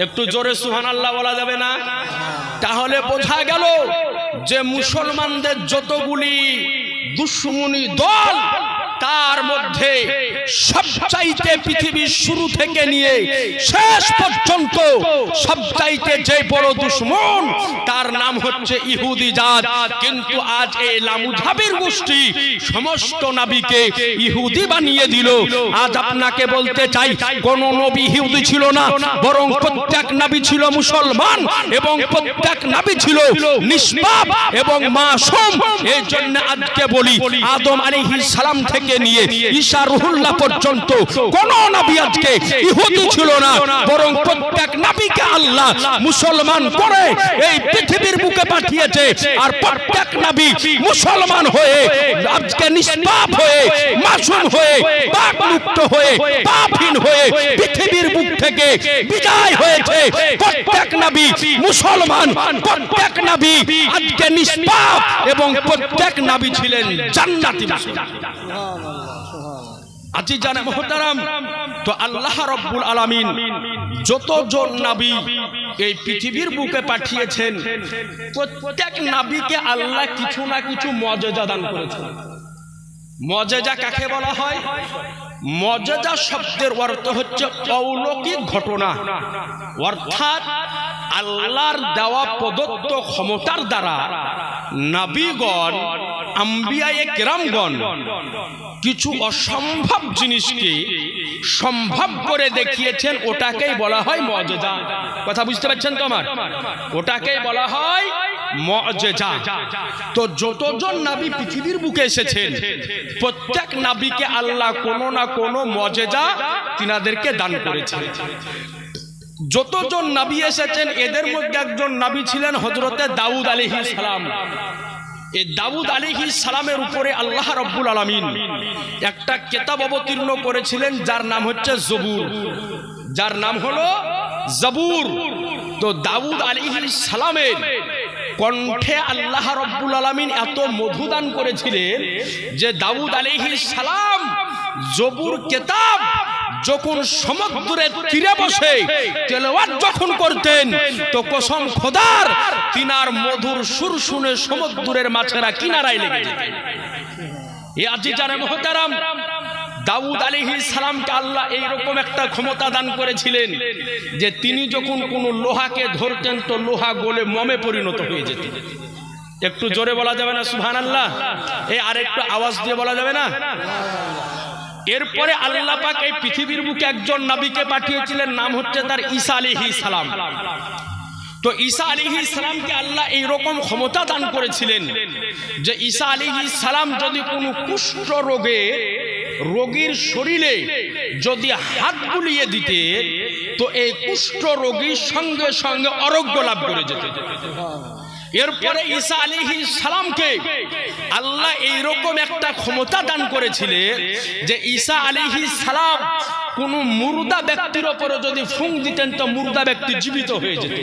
একটু জোরে সুবহানাল্লাহ বলা যাবে না? তাহলে বোঝা গেল যে মুসলমানদের যতগুলি দুশমনী দল, তার মধ্যে সবচাইতে পৃথিবীর শুরু থেকে নিয়ে শেষ পর্যন্ত সবচাইতে যে বড় দুশমন, তার নাম হচ্ছে ইহুদি জাত। কিন্তু আজ এই লামুঝাবির গোষ্ঠী সমস্ত নবীকে ইহুদি বানিয়ে দিল। আজ আপনাকে বলতে চাই, কোন নবী ইহুদি ছিল না, বরং প্রত্যেক নবী ছিল মুসলমান এবং প্রত্যেক নবী ছিল নিষ্পাপ এবং মাসুম। এই জন্য আজকে বলি, আদম আলাইহিস সালাম থেকে নিয়ে ঈসা রুহুল্লাহ পর্যন্ত কোন নবী আজকে ইহুদি ছিল না, বরং প্রত্যেক নবীকে আল্লাহ মুসলমান করে এই পৃথিবীর বুকে পাঠিয়েছে। আর প্রত্যেক নবী মুসলমান হয়ে আজকে নিষ্পাপ হয়ে মাসুম হয়ে পাপ মুক্ত হয়ে পাপহীন হয়ে পৃথিবীর বুক থেকে বিদায় হয়েছে। প্রত্যেক নবী মুসলমান, প্রত্যেক নবী আজকে নিষ্পাপ এবং প্রত্যেক নবী ছিলেন জান্নাতি মুসলমান। আজিজান মুহতারাম, তো আল্লাহ রাব্বুল আলামিন যতজন নবী এই পৃথিবীর বুকে পাঠিয়েছেন, প্রত্যেক নবীকে আল্লাহ কিছু না কিছু মুজিজা দান করেছেন। মুজিজা কাকে বলা হয়? মুজিজা শব্দের অর্থ হচ্ছে অলৌকিক ঘটনা, অর্থাৎ আল্লাহর দেওয়া প্রদত্ত ক্ষমতার দ্বারা নবীগণ, আম্বিয়ায়ে কেরামগণ কিছু অসম্ভব জিনিসকে সম্ভব করে দেখিয়েছেন। ওটাকেই বলা হয় মুজিজা। কথা বুঝতে পারছেন তো আমার? ওটাকেই বলা হয় মুজিজা। তো যতজন নবী পৃথিবীর বুকে এসেছেন, প্রত্যেক নবীকে আল্লাহ কোনো না কোনো মুজিজা তিনাদেরকে দান করেছেন। যতজন নবী এসেছেন, এদের মধ্যে একজন নবী ছিলেন হযরতে দাউদ আলাইহিস সালাম। এই দাউদ আলাইহিস সালামের উপরে আল্লাহ রাব্বুল আলামিন একটা কিতাব অবতীর্ণ করেছিলেন, যার নাম হচ্ছে জবুর, যার নাম হলো জবুর। তো দাউদ আলাইহিস সালামের কণ্ঠে আল্লাহ রাব্বুল আলামিন এত মধু দান করেছিলেন যে দাউদ আলাইহিস সালাম জবুর কিতাব যখন সমুদ্রের তীরে বসে তেলাওয়াত যখন করতেন, তো কসম খোদার তিনার মধুর সুর শুনে সমুদ্রের মাছেরা কিনারায় লেগে যেত। এই আজিজানে মুহতারাম, দাউদ আলাইহিস সালামকে আল্লাহ এইরকম একটা ক্ষমতা দান করেছিলেন যে তিনি যখন কোনো লোহাকে ধরতেন, তো লোহা গলে মোমে পরিণত হয়ে যেত। একটু জোরে বলা যাবে না সুবহানাল্লাহ? এই আরেকটু আওয়াজ দিয়ে বলা যাবে না? এরপরে আল্লাহ পাক এই পৃথিবীর বুকে একজন নবীকে পাঠিয়েছিলেন, নাম হচ্ছে তার ঈসা আলাইহিস সালাম। তো ঈসা আলাইহিস সালামকে আল্লাহ এইরকম ক্ষমতা দান করেছিলেন যে ঈসা আলাইহিস সালাম যদি কোনো কুষ্ঠ রোগীর শরীরে যদি হাত বুলিয়ে দিতে, তো এই কুষ্ঠ রোগী সঙ্গে সঙ্গে আরোগ্য লাভ করে যেত। এরপরে ঈসা আলাইহিস সালামকে আল্লাহ এইরকম একটা ক্ষমতা দান করেছিলেন যে ঈসা আলাইহিস সালাম কোন মুর্দা ব্যক্তির উপরে যদি ফুঁক দিতেন, তো মুর্দা ব্যক্তি জীবিত হয়ে যেত।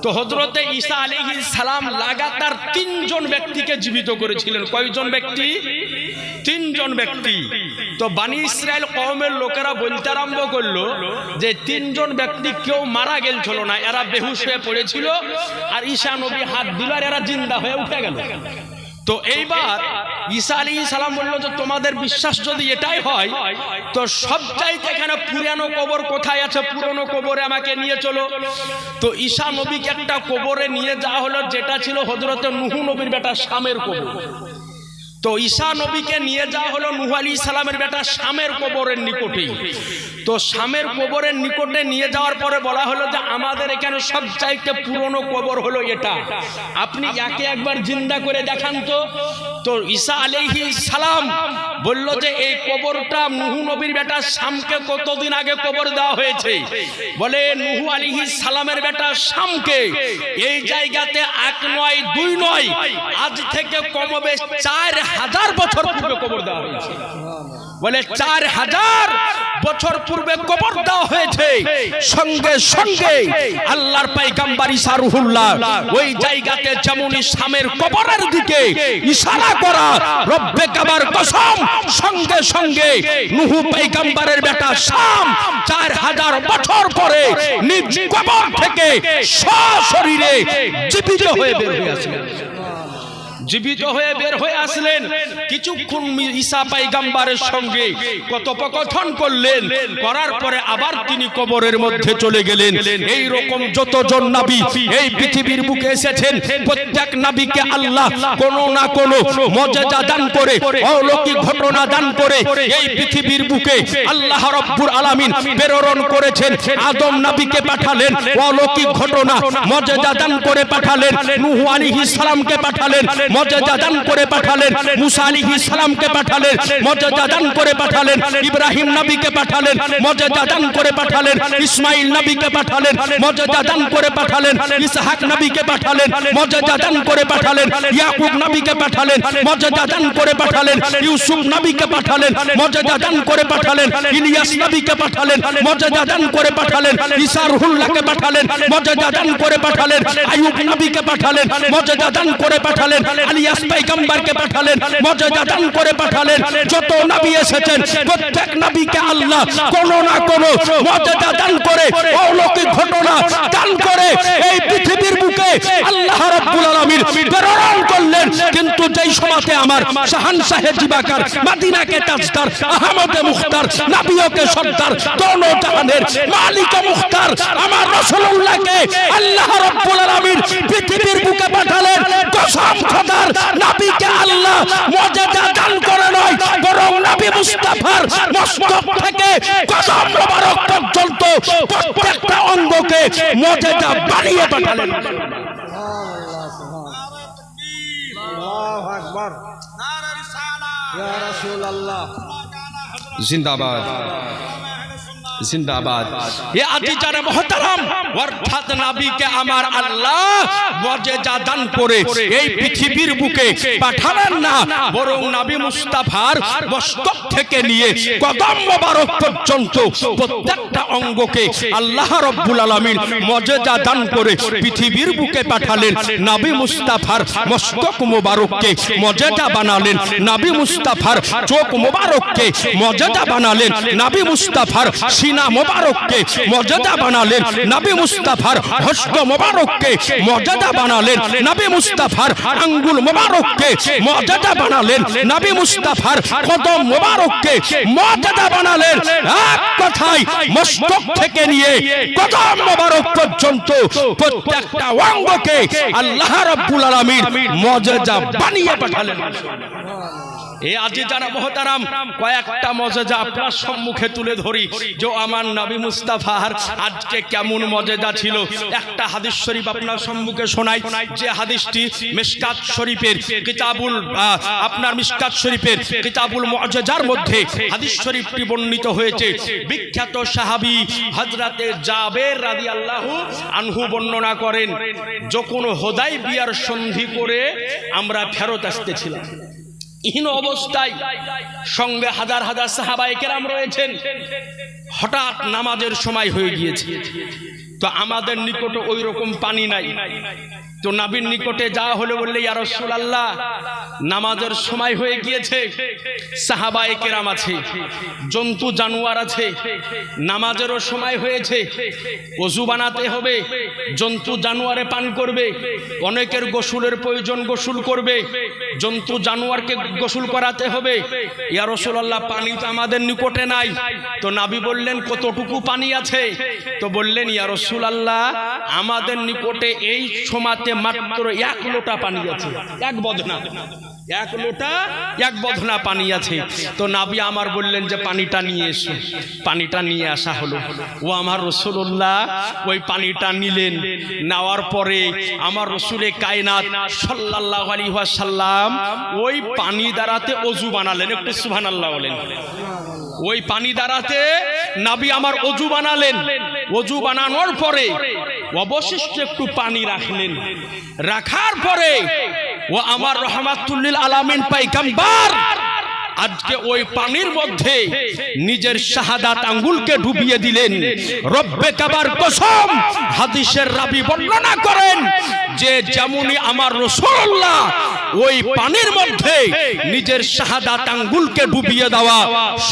তো হযরতে ঈসা আলাইহিস সালাম লাগাতার 3 জন ব্যক্তিকে জীবিত করেছিলেন। কয়জন ব্যক্তি? 3 জন ব্যক্তি। তো বনি ইসরাইল কওমের লোকেরা বলতে আরম্ভ করলো যে 3 জন ব্যক্তি কেউ মারা গেছিল না, এরা বেহুশ হয়ে পড়েছিল, আর ঈসা নবী হাত দিল আর এরা জিন্দা হয়ে উঠে গেল। তো এইবার ঈসা আলাইহিস সালাম বলল যে তোমাদের বিশ্বাস যদি এটাই হয়, তো সবচাইতে এখানে পুরানো কবর কোথায় আছে, পুরনো কবরে আমাকে নিয়ে চলো। তো ঈসা নবীকে একটা কবরে নিয়ে যাওয়া হলো, যেটা ছিল হযরতে নূহ নবীর বেটা শামের কবর। তো ঈসা নবীকে নিয়ে যাওয়া হলো নূহ আলাইহিস সালামের বেটা শামের কবরের নিকটেই। তো শামের কবরের নিকটে নিয়ে যাওয়ার পরে বলা হলো যে আমাদের এখানে সবচাইতে পুরনো কবর হলো এটা, আপনি একে একবার জিন্দা করে দেখান তো। তো ঈসা আলাইহিস সালাম বলল যে এই কবরটা নূহ নবীর বেটা শামকে কতদিন আগে কবর দেওয়া হয়েছে। বলে নূহ আলাইহিস সালামের বেটা শামকে এই জায়গাতে 1 নয় 2 নয়, আজ থেকে কমবে 4000 বছর পূর্বে কবর দেওয়া হয়েছে। বলে 4000 বছর পূর্বে কবর দেওয়া হয়েছে। সঙ্গে সঙ্গে আল্লাহর পয়গম্বর ঈসা রুহুল্লাহ ওই জায়গাতে যেমন শামের কবরের দিকে ইশারা করা, রব্বে কাবার কসম, সঙ্গে সঙ্গে নূহ পয়গম্বরের বেটা শাম 4000 বছর পরে নিজ কবর থেকে সশরীরে জীবিত হয়ে বের হয়ে আসলেন। জীবিত হয়ে বের হয়ে আসলেন। কিছুক্ষণ ঈসা পয়গম্বরের সঙ্গে কথোপকথন করলেন, করার পরে আবার তিনি কবরের মধ্যে চলে গেলেন। এই রকম যতজন নবী এই পৃথিবীর বুকে এসেছেন, প্রত্যেক নবীকে আল্লাহ কোনো না কোনো মুজিজা দান করে, অলৌকিক ঘটনা দান করে এই পৃথিবীর বুকে আল্লাহ রাব্বুল আলামিন প্রেরণ করেছেন। আদম নবীকে পাঠালেন, অলৌকিক ঘটনা মুজিজা দান করে পাঠালেন। নূহ আলাইহিস সালামকে পাঠালেন, মুজিজা দান করে পাঠালেন। মুসা আলাইহিস সালামকে পাঠালেন, মুজিজা দান করে পাঠালেন। ইব্রাহিম নবীকে পাঠালেন, মুজিজা দান করে পাঠালেন। ইসমাঈল নবীকে পাঠালেন, মুজিজা দান করে পাঠালেন। ইসহাক নবীকে পাঠালেন, মুজিজা দান করে পাঠালেন। ইয়াকুব নবীকে পাঠালেন, মুজিজা দান করে পাঠালেন। ইউসুফ নবীকে পাঠালেন, মুজিজা দান করে পাঠালেন। ইলিয়াস নবীকে পাঠালেন, মুজিজা দান করে পাঠালেন। ঈসা রূহুল্লাহকে পাঠালেন, মুজিজা দান করে পাঠালেন। আইয়ুব নবীকে পাঠালেন, মুজিজা দান করে পাঠালেন। ইলিয়াস পয়গম্বরকে পাঠালেন, মুজিজা দান করে পাঠালেন। যত নবী এসেছেন প্রত্যেক নবীকে আল্লাহ কোন না কোন মুজিজা দান করে, অলৌকিক ঘটনা দান করে এই পৃথিবীর বুকে আল্লাহ রাব্বুল আলামিন প্রেরণ করলেন। কিন্তু যেই সময়তে আমার শাহানশাহে জিবাকার, মদিনাকে তাজদার, আহমদে মুখতার, নবীকে সর্দার, দোনো জাহানের মালিক মুখতার আমার রাসূলুল্লাহকে আল্লাহ রাব্বুল আলামিন পৃথিবীর বুকে পাঠালেন। কসম খোদার, নবীকে আল্লাহ মুজিজা দান করে নয়, বরং নবী মুস্তাফার মস্তক থেকে কদম মোবারক পর্যন্ত প্রত্যেকটা অঙ্গকে মুজিজা বানিয়ে পাঠালেন। আল্লাহু আকবার, নারা রিসালাত, ইয়া রাসূলুল্লাহ, জিন্দাবাদ জিন্দাবাদ। এ আজিজান মুহতারাম, অর্থাৎ নবীকে আমার আল্লাহ মুজিজা দান করে এই পৃথিবীর বুকে পাঠালেন না, বরং নবী মুস্তাফার মস্তক থেকে নিয়ে কদম মোবারক পর্যন্ত প্রত্যেকটা অঙ্গকে আল্লাহ রাব্বুল আলামিন মুজিজা দান করে পৃথিবীর বুকে পাঠালেন। নবী মুস্তাফার মস্তক মোবারককে মুজিজা বানালেন, নবী মুস্তাফার চোখ মোবারককে মুজিজা বানালেন, নবী মুস্তাফার সিনা মোবারককে মুজিজা বানালেন, নবী মুস্তাফার হস্ত মোবারককে মুজিজা বানালেন, নবী মুস্তাফার আঙ্গুল মোবারককে মুজিজা বানালেন, নবী মুস্তাফার কদম মোবারককে মুজিজা বানালেন। এক কথায় মস্তক থেকে নিয়ে কদম মোবারক পর্যন্ত প্রত্যেকটা অঙ্গকে আল্লাহ রাব্বুল আলামিন মুজিজা বানিয়ে পাঠালেন। এই আজিজানা মুহতারাম, কয়েকটা মুজিজা আপনার সম্মুখে তুলে ধরি যে আমার নবী মুস্তাফার আজকে কেমন মুজিজা ছিল। একটা হাদিস শরীফ আপনার সম্মুখে শোনাই, যে হাদিসটি মিশকাত শরীফের কিতাবুল আপনার মিশকাত শরীফের কিতাবুল মুআজ্জাজার মধ্যে হাদিস শরীফটি বর্ণিত হয়েছে। বিখ্যাত সাহাবী হযরতে জাবের রাদিয়াল্লাহু আনহু বর্ণনা করেন, যখন হুদায়বিয়ার সন্ধি করে আমরা ফেরত আসতেছিলাম, ইহীন অবস্থায় সঙ্গে হাজার হাজার সাহাবায়ে কেরাম রয়েছেন। হঠাৎ নামাজের সময় হয়ে গিয়েছে, তো আমাদের নিকটে ওই রকম পানি নাই। তো নবীর নিকটে যাওয়া হলো, বললে ইয়া রাসূলুল্লাহ নামাজের সময় হয়ে গিয়েছে, সাহাবায়ে কেরাম আছে, জন্তু জানোয়ার আছে, নামাজেরও সময় হয়েছে, ওযু বানাতে হবে, জন্তু জানোয়ারে পান করবে, অনেকের গোসলের প্রয়োজন, গোসল করবে, জন্তু জানোয়ারকে গোসল করাতে হবে। ইয়া রাসূলুল্লাহ পানি তো আমাদের নিকটে নাই। তো নবী বললেন কতটুকু পানি আছে? তো বললেন ইয়া রাসূলুল্লাহ আমাদের নিকটে এই সময়তে মাত্র 1 লোটা পানি আছে, 1 বদনা, 1 লোটা 1 বদনা পানি আছে। তো নবী আমার বললেন যে পানিটা নিয়ে এসো। পানিটা নিয়ে আসা হলো। ও আমার রাসূলুল্লাহ ওই পানিটা নিলেন, নেওয়ার পরে আমার রাসূলে কায়নাত সাল্লাল্লাহু আলাইহি ওয়াসাল্লাম ওই পানি দ্বারাতে ওযু বানালেন। একটু সুবহানাল্লাহ বলেন। ওই পানি দ্বারাতে নবী আমার ওযু বানালেন। ওযু বানানোর পরে অবশিষ্ট একটু পানি রাখলেন। রাখার পরে ও আমার রাহমাতুল লিল আলামিন পয়গম্বর আজকে ওই পানির মধ্যে নিজের শাহাদাত আঙ্গুলকে ডুবিয়ে দিলেন। রব্বে কাবার কসম, হাদিসের রাবী বর্ণনা করেন যে যেমনি আমার রাসূলুল্লাহ ওই পানির মধ্যে নিজের শাহাদাত আঙ্গুলকে ডুবিয়ে দেওয়া,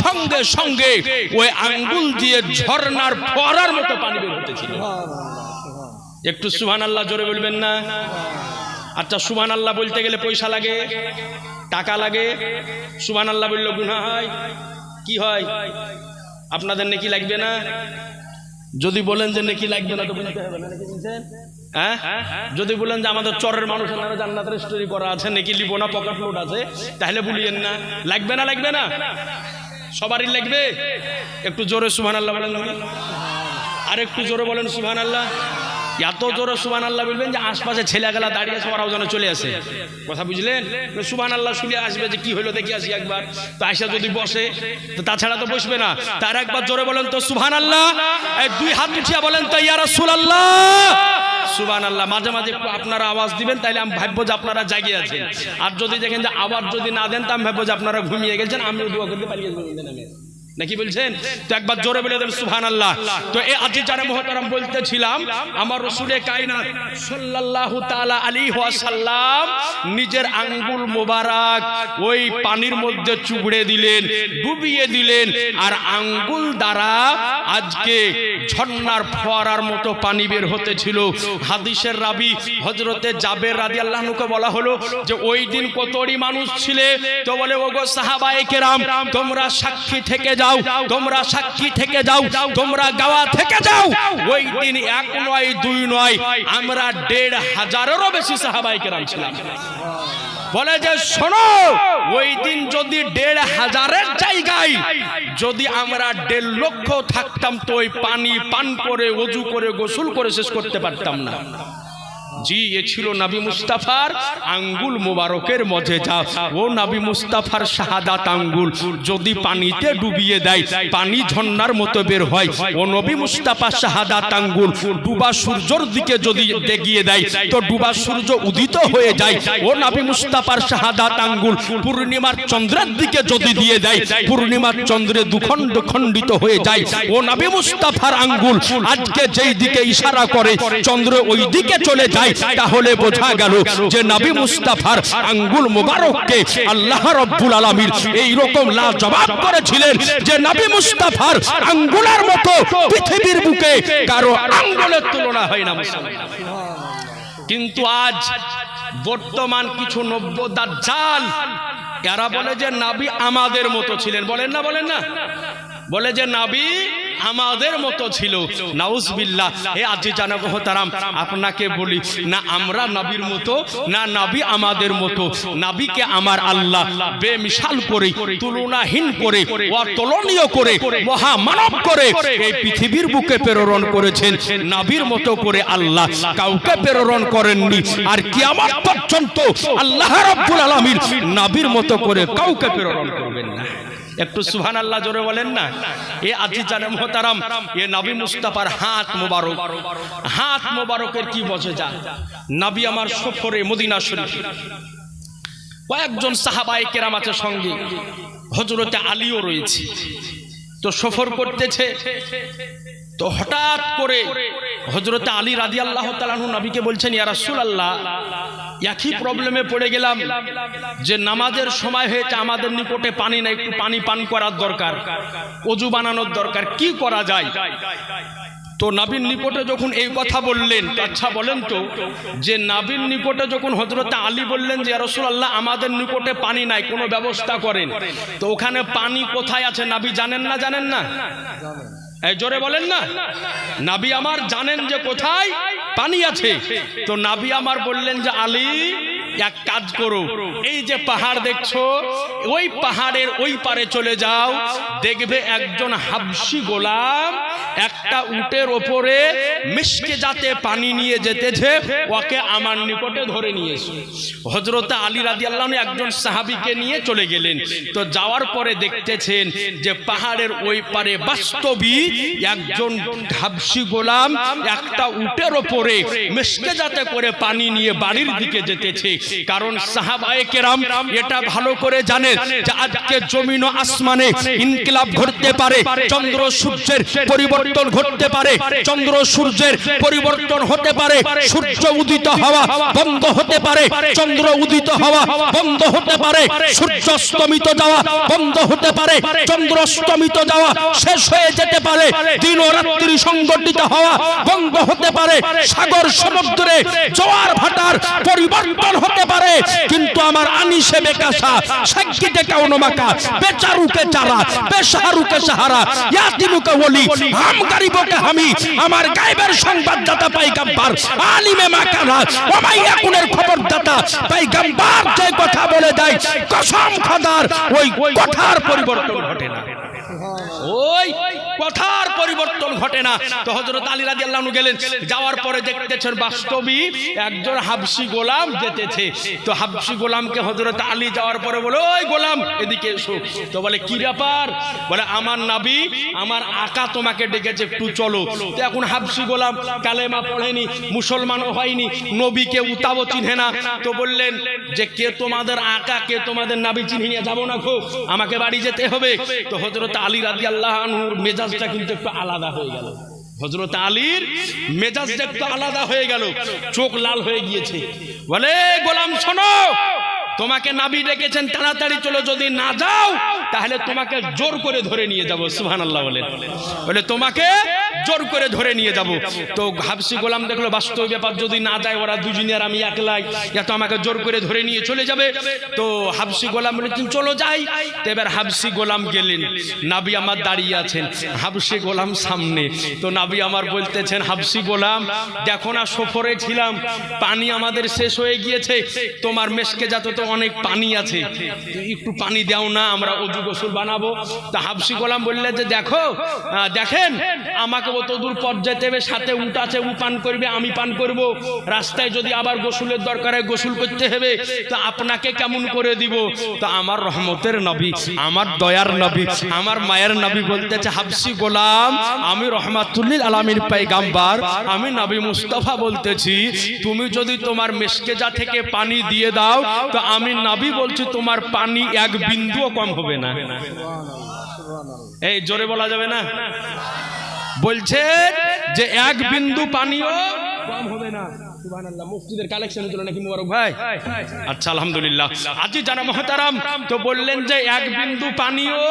সঙ্গে সঙ্গে ওই আঙ্গুল দিয়ে ঝর্ণার ফোয়ারার মতো পানি বের হতেছিল। একটু সুবহানাল্লাহ জোরে বলবেন না? আচ্ছা, সুবহানাল্লাহ বলতে গেলে পয়সা লাগে, টাকা লাগে। সুবহানাল্লাহ বললে গুনাহ হয়? কি হয়? আপনাদের নেকি লাগবে না? যদি বলেন যে নেকি লাগবে না তো বলতে হবে না, নাকি বলছেন? হ্যাঁ, যদি বলেন যে আমাদের চরের মানুষ জান্নাতের স্টোরি করা আছে, নেকি লিবো না, পকেট লোড আছে, তাহলে বলিয়েন না। লাগবে না? লাগবে না? সবারই লাগবে। একটু জোরে সুবহানাল্লাহ বলেন, আর একটু জোরে বলেন সুবহানাল্লাহ। এত জোরে সুবহানাল্লাহ বলবেন যে আশপাশে ছেলেগুলা দাঁড়িয়ে আছে, ওরাও যেন চলে আসে। কথা বুঝলেন? সুবহানাল্লাহ শুনে আসবে যে কি হলো দেখি আসি একবার। তো আয়সা যদি বসে, তো তাছাড়া তো বসবে না। তার একবার জোরে বলেন তো সুবহানাল্লাহ। এই দুই হাত উঠিয়ে বলেন তো ইয়া রাসূলুল্লাহ সুবহানাল্লাহ। মাঝে মাঝে একটু আপনারা আওয়াজ দিবেন, তাইলে আমি ভাববো যে আপনারা জাগিয়ে আছেন। আর যদি দেখেন যে আওয়াজ যদি না দেন, তা আমি ভাববো যে আপনারা ঘুমিয়ে গেছেন, আমিও দোয়া করতে পারি নাকি বলছেন? তো একবার জোরে বলে দেন সুবহানাল্লাহ। তো এই আজি যারা মুহতারাম বলতেছিলাম, আমার রাসূলে কায়নাত সাল্লাল্লাহু তাআলা আলাইহি ওয়াসাল্লাম নিজের আঙ্গুল মোবারক ওই পানির মধ্যে চুবড়ে দিলেন, ডুবিয়ে দিলেন, আর আঙ্গুল দ্বারা আজকে ঝর্ণার ফোয়ারার মতো পানি বের হতেছিল। হাদিসের রাবি হযরতে জাবের রাদিয়াল্লাহু আনহুকে বলা হলো যে ওই দিন কতই মানুষ ছিলে? তো বলে, ওগো সাহাবায়ে কেরাম, তোমরা সাক্ষী থেকে যাও, তোমরা সাক্ষী থেকে যাও, তোমরা গাওয়া থেকে যাও। ওই দিন এক নয়, দুই নয়, আমরা ১৫০০-এরও বেশি সাহাবায়ে কেরাম ছিলাম। বলে যে শোনো, ওই দিন যদি ১৫০০-এর জায়গায় যদি আমরা ১.৫ লক্ষ থাকতাম, তো ওই পানি পান করে, ওযু করে, গোসল করে শেষ করতে পারতাম না। জি, এ ছিল নবী মুস্তাফার আঙ্গুল মোবারকের মজেজা। ও নবী মুস্তাফার শাহাদাত আঙ্গুল যদি পানিতে ডুবিয়ে দেয়, পানি ঝর্ণার মতো বের হয়। ও নবী মুস্তাফার শাহাদাত আঙ্গুল ডুবা সূর্যের দিকে যদি এগিয়ে দেয়, তো ডুবা সূর্য উদিত হয়ে যায়। ও নবী মুস্তাফার শাহাদাত আঙ্গুল পূর্ণিমার চন্দ্রের দিকে যদি দিয়ে দেয়, পূর্ণিমার চন্দ্রে দুখণ্ড খণ্ডিত হয়ে যায়। ও নবী মুস্তাফার আঙ্গুল আজকে যেই দিকে ইশারা করে, চন্দ্র ওই দিকে চলে যায়। তাহলে বোঝা গেল যে নবী মুস্তাফার আঙ্গুল মোবারককে আল্লাহ রাব্বুল আলামিন এই রকম লাজবাব করেছিলেন যে নবী মুস্তাফার আঙ্গুলের মতো পৃথিবীর বুকে কারো আঙ্গুলের তুলনা হয় না। কিন্তু আজ বর্তমান কিছু নব্য দাজ্জাল এরা বলে যে নবী আমাদের মতো ছিলেন। বলেন না? বলেন না? বলে যে নবী আমাদের মতো ছিল। নাউজুবিল্লাহ। হে আজিজান মুহতারাম, আপনাকে বলি না আমরা নবীর মতো, না নবী আমাদের মতো। নবীকে আমার আল্লাহ বেমিসাল করে, তুলনাহীন করে, অতুলনীয় করে, মহামানব করে এই পৃথিবীর বুকে প্রেরণ করেছেন। নবীর মতো করে আল্লাহ কাউকে প্রেরণ করেননি, আর কিয়ামত পর্যন্ত আল্লাহ রাব্বুল আলামিন নবীর মতো করে কাউকে প্রেরণ করবেন না। একটু সুবহানাল্লাহ জোরে বলেন না? এ আজিজানে মুহতারাম, এ নবী মুস্তাফার হাত মোবারক, হাত মোবারকের কি বসে যা। নবী আমার সফরে মদিনা শরীফ, কয়েকজন সাহাবায়ে কেরাম আছে সঙ্গে, হযরতে আলীও রয়েছে। তো সফর করতেছে, তো হঠাৎ করে হযরতে আলী রাদিয়াল্লাহু তাআলা আনহু নবীকে বলছেন, ইয়া রাসূলুল্লাহ, একই প্রবলেমে পড়ে গেলাম যে নামাজের সময় হয়েছে, আমাদের নিকটে পানি নাই, একটু পানি পান করার দরকার, ওযু বানানোর দরকার, কি করা যায়? তো নবীর নিকটে যখন এই কথা বললেন, আচ্ছা বলেন তো যে নবীর নিকটে যখন হযরতে আলী বললেন যে ইয়া রাসূলুল্লাহ আমাদের নিকটে পানি নাই, কোনো ব্যবস্থা করেন, তো ওখানে পানি কোথায় আছে নবী জানেন না? জানেন না? এই জোরে বলেন না? নবী আমার জানেন যে কোথায় পানি আছে। তো নবী আমার বললেন যে আলী, এক কাজ করো, এই যে পাহাড় দেখছো, ওই পাহাড়ের ওই পারে চলে যাও, দেখবে একজন হাবশী গোলাম একটা উটের ওপরে মিশকে যাতে পানি নিয়ে যেতেছে, ওকে আমার নিকটে ধরে নিয়ে এসো। হযরতে আলী রাদিয়াল্লাহু আনহু একজন সাহাবীকে নিয়ে চলে গেলেন। তো যাওয়ার পরে দেখতেছেন যে পাহাড়ের ওই পারে বাস্তবিক একজন হাবশী গোলাম একটা উটের ওপরে মিশকে যাতে করে পানি নিয়ে বাড়ির দিকে যেতেছে। কারণ সাহাবায়ে কেরাম এটা ভালো করে জানেন যে আজকে জমিন ও আসমানে ইনকিলাব ঘটতে পারে, চন্দ্র সূর্যের পরিবর্তন ঘটতে পারে, চন্দ্র সূর্যের পরিবর্তন হতে পারে, সূর্য উদিত হওয়া বন্ধ হতে পারে, চন্দ্র উদিত হওয়া বন্ধ হতে পারে, সূর্য অস্তমিত যাওয়া বন্ধ হতে পারে, চন্দ্র অস্তমিত যাওয়া শেষ হয়ে যেতে পারে, দিন ও রাত্রি সংগঠিত হওয়া বন্ধ হতে পারে, সাগর সমুদ্রে জোয়ার ভাটার পরিবর্তন হতে পারে, কিন্তু আমার আনিসে বেকাসা সাক্ষীতে কাউনমাকা বেচারুকে চারা বেশারুকে সাহারা ইয়াতিমুকে ওলি হাম গরিবকে হামি আমার গায়বের সংবাদদাতা পয়গম্বর আলিমে মাকানা ওমাই ইয়াকুনের খবরদাতা পয়গম্বর যে কথা বলে দেয় কসম খোদার ওই কথার পরিবর্তন ঘটে না, ওই কথার পরিবর্তন ঘটে না। তো হযরত আলী রাদিয়াল্লাহু আনহু গেলেন, যাওয়ার পরে দেখতেছেন বাস্তবই একজন হাবশি গোলাম যেতেছে। তো হাবশি গোলামকে হযরত আলী যাওয়ার পরে বলে, ওই গোলাম এদিকে এসো। তো বলে কি ব্যাপার? বলে আমার নবী আমার আকা তোমাকে ডেকেছে, একটু চলো। তো এখন হাবশি গোলাম কালেমা পড়েনি, মুসলমানও হয়নি, নবীকে উতাও চিনে না। তো বললেন যে কে তোমাদের আকা, কে তোমাদের নবী চিনে নিয়ে যাবো না, খো আমাকে বাড়ি যেতে হবে। তো হযরত আলী রাদিয়াল্লাহু আনহুর মেজাজটা কিন্তু একটু আলাদা হয়ে গেল, হযরত আলীর মেজাজটা একটু আলাদা হয়ে গেল, চোখ লাল হয়ে গিয়েছে। বলে গোলাম শোনো, তোমাকে নবী ডেকেছেন, তাড়াতাড়ি চলো, যদি না যাও তাহলে তোমাকে জোর করে ধরে নিয়ে যাব। সুবহানাল্লাহ বলে, বলে তোমাকে জোর করে ধরে নিয়ে যাব। তো হাবশি গোলাম দেখলো বাস্তব ব্যাপার, যদি না যায় ওরা দুজনে আর আমি একলাই, এত আমাকে জোর করে ধরে নিয়ে চলে যাবে। তো হাবশি গোলাম বলে তুমি চলো যাই। তো এবার হাবশি গোলাম গেলেন, নবী আমার দাঁড়িয়ে আছেন, হাবশি গোলাম সামনে। তো নবী আমার বলতেছেন, হাবশি গোলাম দেখো না সফরে ছিলাম, পানি আমাদের শেষ হয়ে গিয়েছে, তোমার মেশকে যাতে তো অনেক পানি আছে, একটু পানি দাও না, আমরা ওযু গোসল বানাবো। তা হাবশি গোলাম বললে যে দেখো দেখেন আমাকে অত দূর পথ যেতে হবে, সাথে উট আছে, উ পান করবে, আমি পান করব, রাস্তায় যদি আবার গোসলের দরকার হয় গোসল করতে হবে, তা আপনাকে কেমন করে দিব? তা আমার রহমতের নবী, আমার দয়ার নবী, আমার মায়ের নবী বলতেছে, হাবশি গোলাম আমি রহমাতুল্লিল আলামিন পয়গম্বর, আমি নবী মুস্তাফা বলতেছি, তুমি যদি তোমার মেশকেজা থেকে পানি দিয়ে দাও তো আমি নবী বলছি তোমার পানি এক বিন্দুও কম হবে না। এই জোরে বলা যাবে না? বলছে যে এক বিন্দু পানিও কম হবে না। সুবহানাল্লাহ, মুফতিদের কালেকশন হলো নাকি মুবারক ভাই? আচ্ছা আলহামদুলিল্লাহ। আজি জানা মুহতারাম, তো বললেন যে এক বিন্দু পানিও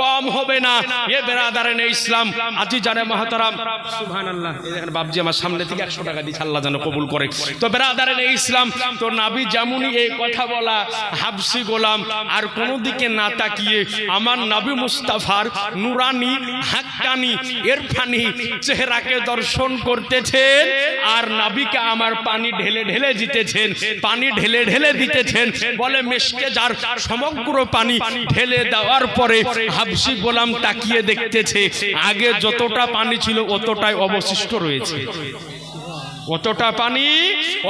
কম হবে না। এ বেরাদারানে ইসলাম, আজি জানা মুহতারাম, সুবহানাল্লাহ। এই দেখেন বাপজি আমার সামনে থেকে 100 টাকা দিয়েছে, আল্লাহ যেন কবুল করে। তো বেরাদারানে ইসলাম, তো নবী যেমনই এই কথা বলা, হাবশি গোলাম আর কোনো দিকে না তাকিয়ে আমার নবী মুস্তাফার নুরানি হাক্কানি ইরফানি চেহারাকে দর্শন করতেছেন, আর নবীকে আমার পানি ঢেলে ঢেলে দিতেছেন, পানি ঢেলে ঢেলে দিতেছেন। বলে মেশকে যার সমগ্র পানি ঢেলে দেওয়ার পরে হাবশি গোলাম তাকিয়ে দেখতেছে আগে যতটা পানি ছিল অতটাই অবশিষ্ট রয়েছে, কতটা পানি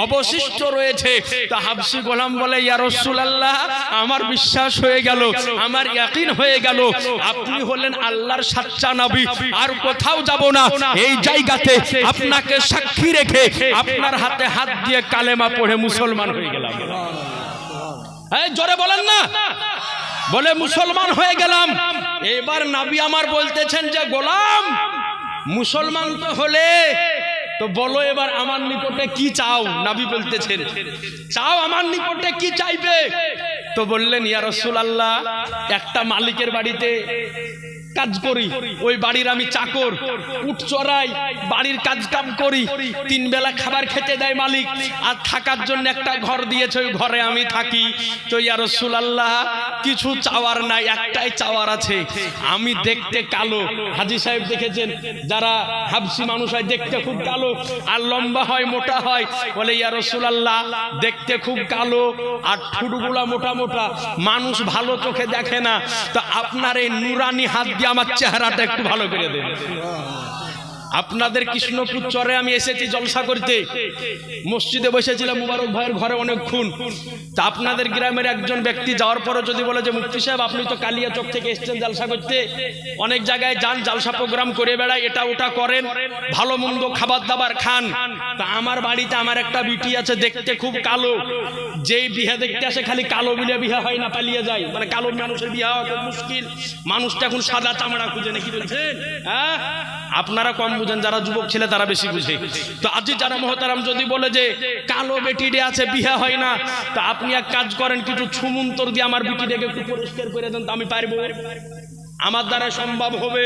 অবশিষ্ট রয়েছে। তা হাবশি গোলাম বলে, ইয়া রাসূলুল্লাহ আমার বিশ্বাস হয়ে গেল, আমার ইয়াকিন হয়ে গেল, আপনি হলেন আল্লাহর সচ্চা নবী, আর কোথাও যাব না, এই জায়গাতে আপনাকে সাক্ষী রেখে আপনার হাতে হাত দিয়ে কালেমা পড়ে মুসলমান হয়ে গেলাম। এই জোরে বলেন না, বলে মুসলমান হয়ে গেলাম। এবার নবী আমার বলতেছেন যে গোলাম মুসলমান তো হলে তো বলো এবার আমার নিকটে কি চাও? নবী বলতেছেন চাও আমার নিকটে কি চাইবে? তো বললেন ইয়া রাসূলুল্লাহ একটা মালিকের বাড়িতে কাজ করি, ওই বাড়ির আমি চাকর, উট চড়াই, বাড়ির কাজ কাম করি, 3 বেলা খাবার খেতে দেয় মালিক, আর থাকার জন্য একটা ঘর দিয়েছে, ওই ঘরে আমি থাকি। তো ইয়া রাসূলুল্লাহ কিছু চাওয়ার নাই, একটাই চাওয়ার আছে, আমি দেখতে কালো। হাজী সাহেব দেখেছেন যারা হাবশি মানুষ হয় দেখতে খুব কালো আর লম্বা হয় মোটা হয়, বলে ইয়া রাসূলুল্লাহ দেখতে খুব কালো আর ঠুটগুলা মোটা মোটা, মানুষ ভালো চোখে দেখে না, তো আপনার এই নুরানি হাত দিয়ে আমার চেহারাটা একটু ভালো করে দেন। আপনাদের কৃষ্ণপুর চরে আমি এসেছি জলসা করতে, মসজিদে বসেছিলাম মুবারক ভাইয়ের ঘরে অনেকক্ষণ। তা আপনাদের গ্রামের একজন ব্যক্তি যাওয়ার পরে যদি বলে যে মুফতি সাহেব আপনি তো কালিয়াচক থেকে এসেছেন জলসা করতে, অনেক জায়গায় যান, জলসা প্রোগ্রাম করে বেড়ায়, এটা ওটা করেন, ভালো মন্দ খাবার দাবার খান, তা আমার বাড়িতে আমার একটা বিটি আছে দেখতে খুব কালো, যেই বিয়ে দেখতে আসে খালি কালো বিলে বিয়ে হয় না, পালিয়ে যায়, মানে কালো মানুষের বিয়ে হওয়া খুব মুশকিল, মানুষটা এখন সাদা চামড়া খুঁজে নাকি বলছেন? হ্যাঁ আপনারা কম বুঝেন, যারা যুবক ছেলে তারা বেশি বুঝে। তো আজি যারা মহতারাম যদি বলে যে কালো বেটিডে আছে বিয়ে হয় না, তা আপনি এক কাজ করেন, কিছু ছুমন্তর দিয়ে আমার বেটিটাকে একটু পরিষ্কার করে দেন, তো আমি পারবো? আমার দ্বারা সম্ভব হবে?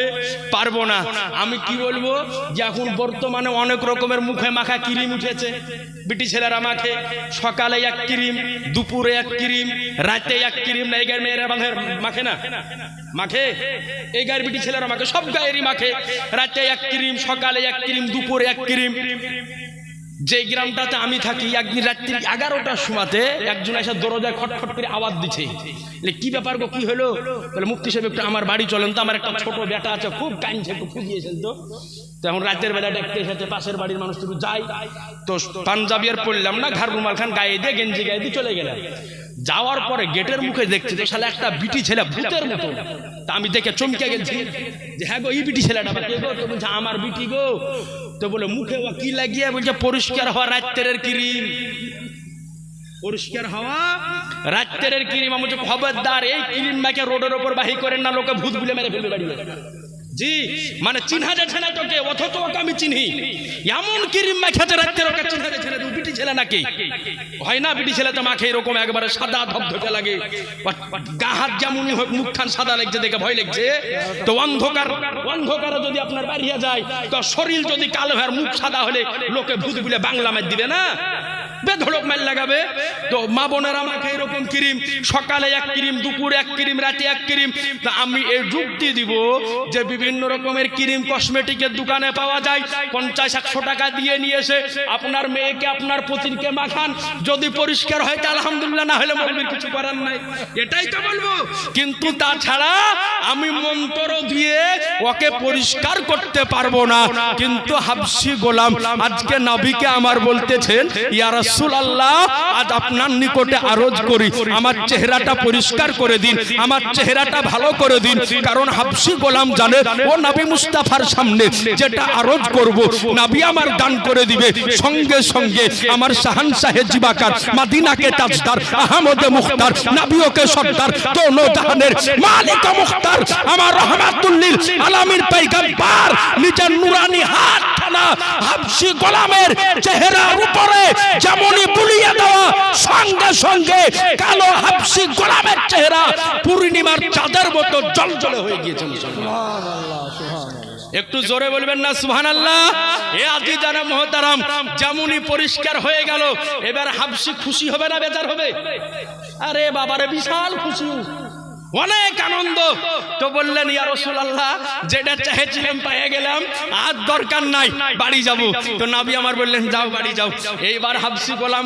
পারবো না। আমি কি বলবো যে এখন বর্তমানে অনেক রকমের মুখে মাখা ক্রিম উঠেছে, বিটি ছেলেরা মাখে। সকালে এক ক্রিম, দুপুরে এক ক্রিম, রাতে এক ক্রিম। না এই গায়ের মেয়েরা মাখে না? মাখে। এই গায়ের বিটি ছেলেরা মাখে, সব গায়েরই মাখে। রাতে এক ক্রিম, সকালে এক ক্রিম, দুপুরে এক ক্রিম। যে গ্রামটাতে আমি থাকি, একদিন রাত্রি 11টার সময়তে একজন এসে দরজায় খটখট করে আওয়াজ দিচ্ছে। কি ব্যাপার গো, কি হলো? বলে মুফতি সাহেব একটু আমার বাড়ি চলেন তো, আমার একটা ছোট বেটা আছে, খুব কাঁদছে, একটু খুঁজিয়েছেন তো। এখন রাতের বেলা দেখতে এসেছে, পাশের বাড়ির মানুষ একটু যাই তো পাঞ্জাবি আর পড়লাম না, ঘাড় রুমাল খান গায়ে দিয়ে, গেঞ্জি গায়ে দিয়ে চলে গেলাম। যাওয়ার পরে গেটের মুখে দেখছি তো শালা একটা বিটি ছেলে ভূতের মতো। তা আমি দেখে চমকে গেছি যে হ্যাঁ গো, এই বিটি ছেলেটা কে গো? তো বলছে আমার বিটি গো। তো বলে মুখে ও কি লাগিয়ে? বলছে পরিষ্কার হওয়া রাত্রের ক্রিম, পরিষ্কার হওয়া রাত্রের ক্রিম। আমি বলছি খবরদার, এই ক্রিম মাকে রোডের ওপর বাহি করেন না, লোকে ভূত বলে মেরে ফেলবে বাড়ি। জি মানে চিনহা যাচ্ছে না তোকে, অথচ ওকে আমি চিনি। এমন ক্রিম মাখাতে রাত্রে ওকে চিনহা যাচ্ছে না, বিটি ছেলে নাকি? হয় না বিটি ছেলে তো মাখে এরকম একবারে সাদা ধবধবে লাগে, গা হাত যেমনই হোক মুখখান সাদা লাগছে দেখে ভয় লাগছে। তো অন্ধকারে যদি আপনার বাড়িয়ে যায়, তো শরীর যদি কালো হয়, মুখ সাদা হলে লোকে ভূত বলে বাংলা মার দিবে না, বেধড়ক মাল লাগাবে। তো মা বোনেরা আমাকে এরকম ক্রিম, সকালে এক ক্রিম, দুপুরে এক ক্রিম, রাতে এক ক্রিম। তা আমি এই যুক্তি দিব যে বিভিন্ন রকমের ক্রিম কসমেটিকের দোকানে পাওয়া যায়, 50-100 টাকা দিয়ে নিয়ে এসে আপনার মেয়েকে, আপনার পতিকে মাখান। যদি পরিষ্কার হয় তা আলহামদুলিল্লাহ, না হলে মৌলবীর কিছু করার নাই, এটাই তো বলবো। কিন্তু তাছাড়া আমি মন্ত্র দিয়ে ওকে পরিষ্কার করতে পারবো না। কিন্তু হাবশি গোলাম আজকে নবীকে আমার বলতেছেন, ইয়া রাসূলুল্লাহ, আজ আপনার নিকটে আরজ করি, আমার চেহারাটা পরিষ্কার করে দিন, আমার চেহারাটা ভালো করে দিন। কারণ হাবশি গোলাম জানে ও নবী মুস্তাফার সামনে যেটা আরজ করব, নবী আমার দান করে দিবে। সঙ্গে সঙ্গে আমার শাহানশাহে জিবাকার, মদিনাকে তাজদার, আহমদে মুখতার, নবীকে সর্দার, দোনো জাহানের মালিক মুখতার, আমার রহমাতুল লিল আলামিন পয়গম্বর নিজের নুরানি হাত টানা হাবশি গোলামের চেহারার উপরে যেমনই বুলিয়ে দেওয়া, সঙ্গে সঙ্গে কালো হাবশি গোলামের চেহারা পূর্ণিমার চাঁদের মতো জ্বলজ্বলে হয়ে গিয়েছে। একটু জোরে বলবেন না সুবহানাল্লাহ? এ আজি জানা মুহতারাম, যেমনই পরিষ্কার হয়ে গেল, এবার হাবশি খুশি হবে না বেজার হবে? আরে বাবারে বিশাল খুশি, অনেক আনন্দ। তো বললেন, ইয়া রাসূলুল্লাহ, যেটা চাইছিলাম পেয়ে গেলাম, আর দরকার নাই, বাড়ি যাব। তো নবী আমার বললেন, যাও বাড়ি যাও। এইবার হাবশি গোলাম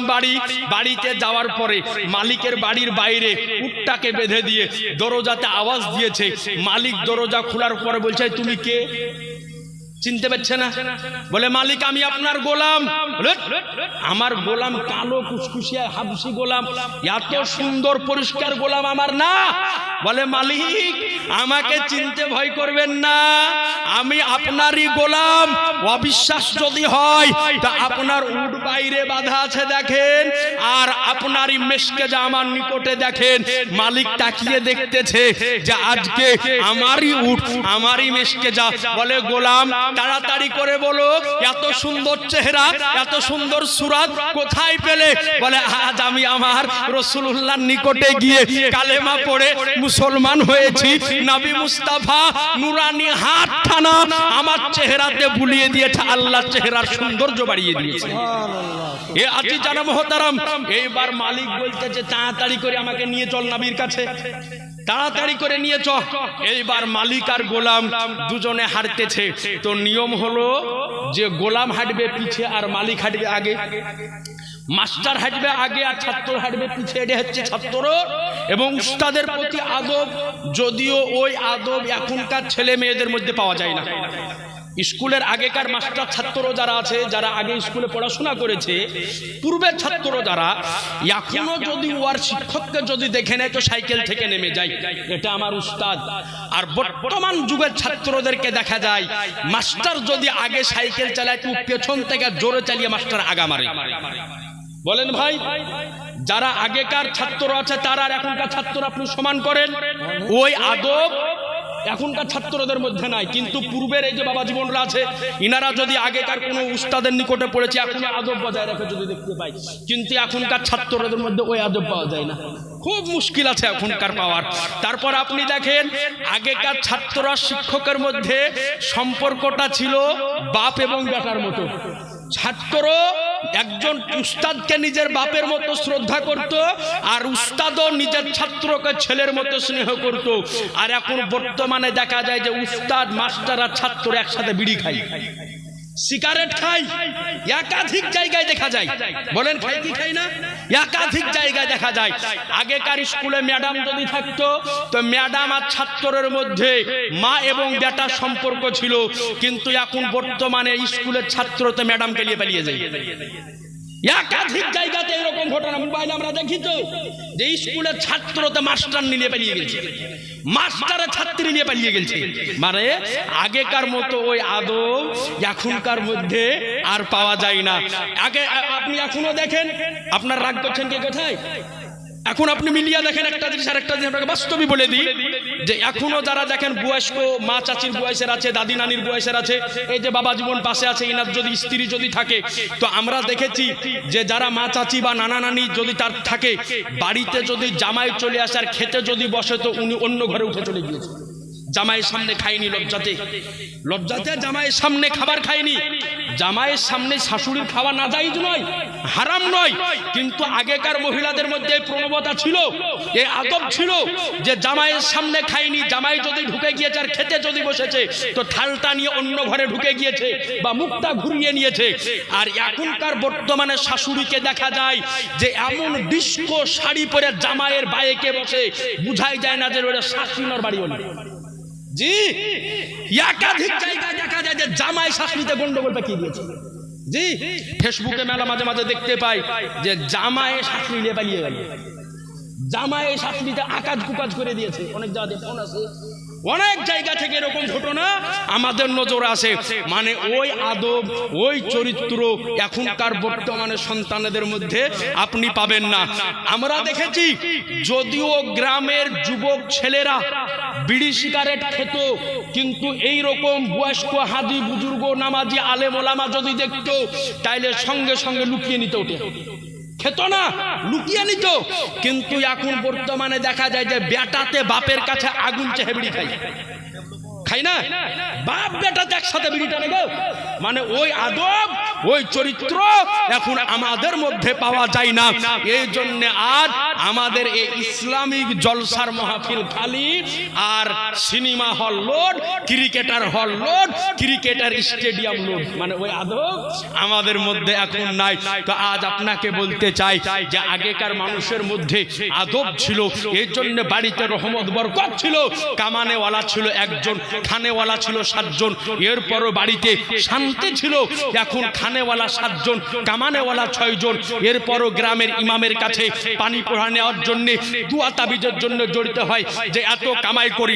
বাড়িতে যাওয়ার পরে মালিকের বাড়ির বাইরে উটটাকে বেঁধে দিয়ে দরজাতে আওয়াজ দিয়েছে। মালিক দরজা খোলার পরে বলছে, তুমি কে? চিনতে পারছে না। বলে, মালিক আমি আপনার গোলাম। আমার গোলাম কালো কুচকুচিয়া হাবশি গোলাম, এত সুন্দর পরিষ্কার গোলাম আমার না। বলে, মালিক আমাকে চিনতে ভয় করবেন না, আমি আপনারই গোলাম। অবিশ্বাস যদি হয় তা আপনার উট বাইরে বাঁধা আছে দেখেন, আর আপনারই মেশকে যা আমার নিকটে দেখেন। মালিক তাকিয়ে দেখতেছে যে আজকে আমারই উট, আমারই মেশকে যা। বলে, গোলাম তাড়াতাড়ি করে বলো, এত সুন্দর চেহারা, এত সুন্দর সুরাত কোথায় পেলে? বলে, আজ আমি আমার রাসূলুল্লাহর নিকটে গিয়ে কালেমা পড়ে মুসলমান হয়েছি। নবী মুস্তাফা নুরানি হাত টানা আমার চেহারাতে বুলিয়ে দিয়েছে, আল্লাহ চেহারার সৌন্দর্য বাড়িয়ে দিয়েছে। এ আজি জানা মুহতারাম, এইবার মালিক বলতেছে, তাড়াতাড়ি করে আমাকে নিয়ে চল নবীর কাছে, তাড়াতাড়ি করে নিয়ে চল। এইবার মালিক আর গোলাম দুজনে হাঁটতেছে। তো নিয়ম হলো যে গোলাম হাঁটবে পিছে আর মালিক হাঁটবে আগে, মাস্টার হাঁটবে আগে আর ছাত্র হাঁটবে পিছে। এটা হচ্ছে ছাত্র এবং উস্তাদের প্রতি আদব। যদিও ওই আদব এখনকার ছেলে মেয়েদের মধ্যে পাওয়া যায় না। স্কুলের আগেকার মাস্টার ছাত্র যারা আছে, যারা আগে স্কুলে পড়াশোনা করেছে, পূর্বের ছাত্র যারা, এখনো যদি ওর শিক্ষককে যদি দেখে নেয় তো সাইকেল থেকে নেমে যায়, এটা আমার উস্তাদ। আর বর্তমান যুগের ছাত্রদেরকে দেখা যায়, মাস্টার যদি আগে সাইকেল চালায় তো পেছন থেকে জোরে চালিয়ে মাস্টার আগা মারে। বলেন ভাই, যারা আগেকার ছাত্র আছে তারা আর এখনকার ছাত্র আপনি সমান করেন? ওই আদব এখনকার ছাত্রদের মধ্যে নাই, কিন্তু পূর্বের এই যে বাবা জীবনরা আছে, ইনারা যদি আগেকার কোনো উস্তাদের নিকটে পড়েছে এখনো আদব বজায় রাখে যদি দেখতে পাই, কিন্তু এখনকার ছাত্রদের মধ্যে ওই আদব পাওয়া যায় না, খুব মুশকিল আছে এখনকার পাওয়ার। তারপর আপনি দেখেন আগেকার ছাত্ররা শিক্ষকের মধ্যে সম্পর্কটা ছিল বাপ এবং বেটার মতো। ছাত্র একজন উস্তাদকে নিজের বাপের মতো শ্রদ্ধা করত, আর উস্তাদও নিজের ছাত্রকে ছেলের মতো স্নেহ করত। আর এখন বর্তমানে দেখা যায় যে উস্তাদ, মাস্টার আর ছাত্র একসাথে বিড়ি খায়, সিগারেট খাই, একাধিক জায়গায় দেখা যায়। বলেন খাই কি খাই না? একাধিক জায়গায় দেখা যায়। আগেকার স্কুলে ম্যাডাম যদি থাকতো তো ম্যাডাম আর ছাত্রের মধ্যে মা এবং বেটার সম্পর্ক ছিল, কিন্তু এখন বর্তমানে স্কুলের ছাত্র তো ম্যাডামকে নিয়ে পালিয়ে যায়। একাধিক জায়গাতে এরকম ঘটনা মোবাইলে আমরা দেখি তো, যে স্কুলের ছাত্র তো মাস্টার নিয়ে পালিয়ে গেছে, মাস্টারের ছাত্রী নিয়ে পালিয়ে গেছে। মানে আগেকার মতো ওই আদব এখনকার মধ্যে আর পাওয়া যায় না। আগে আপনি এখনো দেখেন, আপনার রাগ করছেন কে কোথায়? এখন আপনি মিলিয়ে দেখেন একটা জিনিস আর একটা জিনিস আপনাকে বাস্তবই বলে দিই, যে এখনো যারা দেখেন বয়স্ক মা চাচির বয়সের আছে, দাদি নানির বয়সের আছে, এই যে বাবা জীবন পাশে আছে, ইনার যদি স্ত্রী যদি থাকে, তো আমরা দেখেছি যে যারা মা চাচি বা নানা নানি যদি তার থাকে, বাড়িতে যদি জামাই চলে আসে আর খেতে যদি বসে তো উনি অন্য ঘরে উঠে চলে গিয়েছে। জামাইয়ের সামনে খায়নি, লজ্জাতে লজ্জাতে জামাইয়ের সামনে খাবার খায়নি। জামাইয়ের সামনে শাশুড়ির খাওয়া নাজায়েজ নয়, হারাম নয়, কিন্তু আগেকার মহিলাদের মধ্যে এই প্রবণতা ছিল, এই আদব ছিল যে জামাইয়ের সামনে খায়নি। জামাই যদি ঢুকে গিয়েছে আর খেতে যদি বসেছে তো থালটা নিয়ে অন্য ঘরে ঢুকে গিয়েছে বা মুখটা ঘুরিয়ে নিয়েছে। আর এখনকার বর্তমানে শাশুড়িকে দেখা যায় যে এমন ডিস্কো শাড়ি পরে জামাইয়ের বাইকে বসে, বুঝাই যায় না যে ওটা শাশুড়ির বাড়ি হলো। জি, একাধিক জায়গায় দেখা যায় যে জামাই শাশুড়িতে গন্ডগোল পাকিয়ে দিয়েছে। জি, ফেসবুকে মেলা মাঝে মাঝে দেখতে পাই যে জামাই শাশুড়ি নিয়ে পালিয়ে গেল, জামাই শাশুড়িতে আকাজ কুকাজ করে দিয়েছে। অনেক জায়গায় ফোন আছে, অনেক জায়গা থেকে এরকম ঘটনা আমাদের নজরে আসে। মানে ওই আদব, ওই চরিত্র এখনকার বর্তমানে সন্তানদের মধ্যে আপনি পাবেন না। আমরা দেখেছি যদিও গ্রামের যুবক ছেলেরা বিড়ি সিগারেট খেত, কিন্তু এই রকম বয়স্ক হাজি বুজুর্গ নামাজি আলেম ওলামা যদি দেখতো তাইলে সঙ্গে সঙ্গে লুকিয়ে নিত, ওঠে খেত না, লুকিয়ে নিত। কিন্তু এখন বর্তমানে দেখা যায় যে বেটাতে বাপের কাছে আগুন চেহে বিড়ি খাই না, বাপ বেটাতে একসাথে বিড়ি টানে গো। মানে ওই আদব, ওই চরিত্র এখন আমাদের মধ্যে পাওয়া যায় না। এই জন্য আজ আমাদের এই ইসলামিক জলসার মাহফিল খালি, আর সিনেমা হল লোড, ক্রিকেটার হল লোড, ক্রিকেটার স্টেডিয়াম লোড। মানে ওই আদব আমাদের মধ্যে এখন নাই। তো আজ আপনাকে বলতে চাই যে আগেকার মানুষের মধ্যে আদব ছিল, এই জন্য বাড়িতে রহমত বরকত ছিল। কামানেওয়ালা ছিল একজন, খানেওয়ালা ছিল 7 জন, এরপরও বাড়িতে শান্তি ছিল। এখন খানেওয়ালা 7 জন, কামানেওয়ালা 6 জন, এরপরও গ্রামের ইমামের কাছে পানি পোড়া নেওয়ার জন্য, দুয়া তাবিজের জন্য জড়িত হয় যে এত কামাই করি,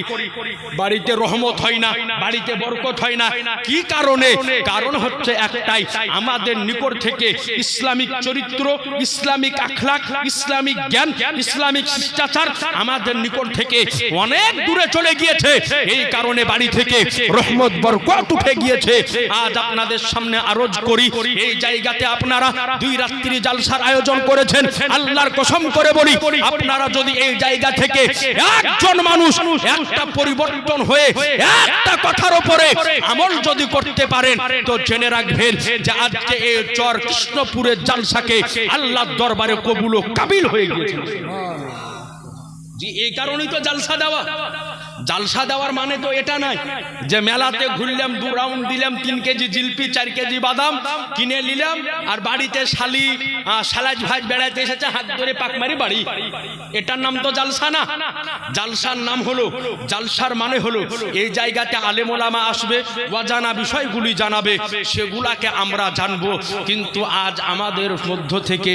বাড়িতে রহমত হয় না, বাড়িতে বরকত হয় না। কি কারণে? কারণ হচ্ছে একটাই, আমাদের নিকট থেকে ইসলামিক চরিত্র, ইসলামিক আখলাক, ইসলামিক জ্ঞান, ইসলামিক শিষ্টাচার আমাদের নিকট থেকে অনেক দূরে চলে গিয়েছে। এই কারণে বাড়ি থেকে রহমত বরকত উঠে গিয়েছে। আজ আপনাদের সামনে আরজ করি, এই জায়গাতে আপনারা 2 রাত্রি জালসার আয়োজন করেছেন। আল্লাহর কসম করে বলি, আপনারা যদি এই জায়গা থেকে একজন মানুষ একটা পরিবর্তন হয়ে একটা কথার উপরে আমল যদি করতে পারেন, তো জেনে রাখবেন যে আজকে এই চর কৃষ্ণপুরের জালসাকে আল্লাহর দরবারে কবুল ও কাবিল হয়ে গিয়েছে। জি, এই কারণেই তো জালসা দেওয়া। জালসা দেওয়ার মানে তো এটা নয় যে মেলাতে ঘুরলাম, 2 রাউন্ড দিলাম, 3 কেজি জিলপি, 4 কেজি বাদাম কিনে নিলাম, আর বাড়িতে সালাজ ভাজ বেড়াইতে এসেছে, হাত ধরে পাক মারি বাড়ি। এটার নাম তো জালসা না। জালসার নাম হলো, জালসার মানে হলো এই জায়গাতে আলেম ওলামা আসবে, অজানা বিষয়গুলি জানাবে, সেগুলাকে আমরা জানবো। কিন্তু আজ আমাদের মধ্য থেকে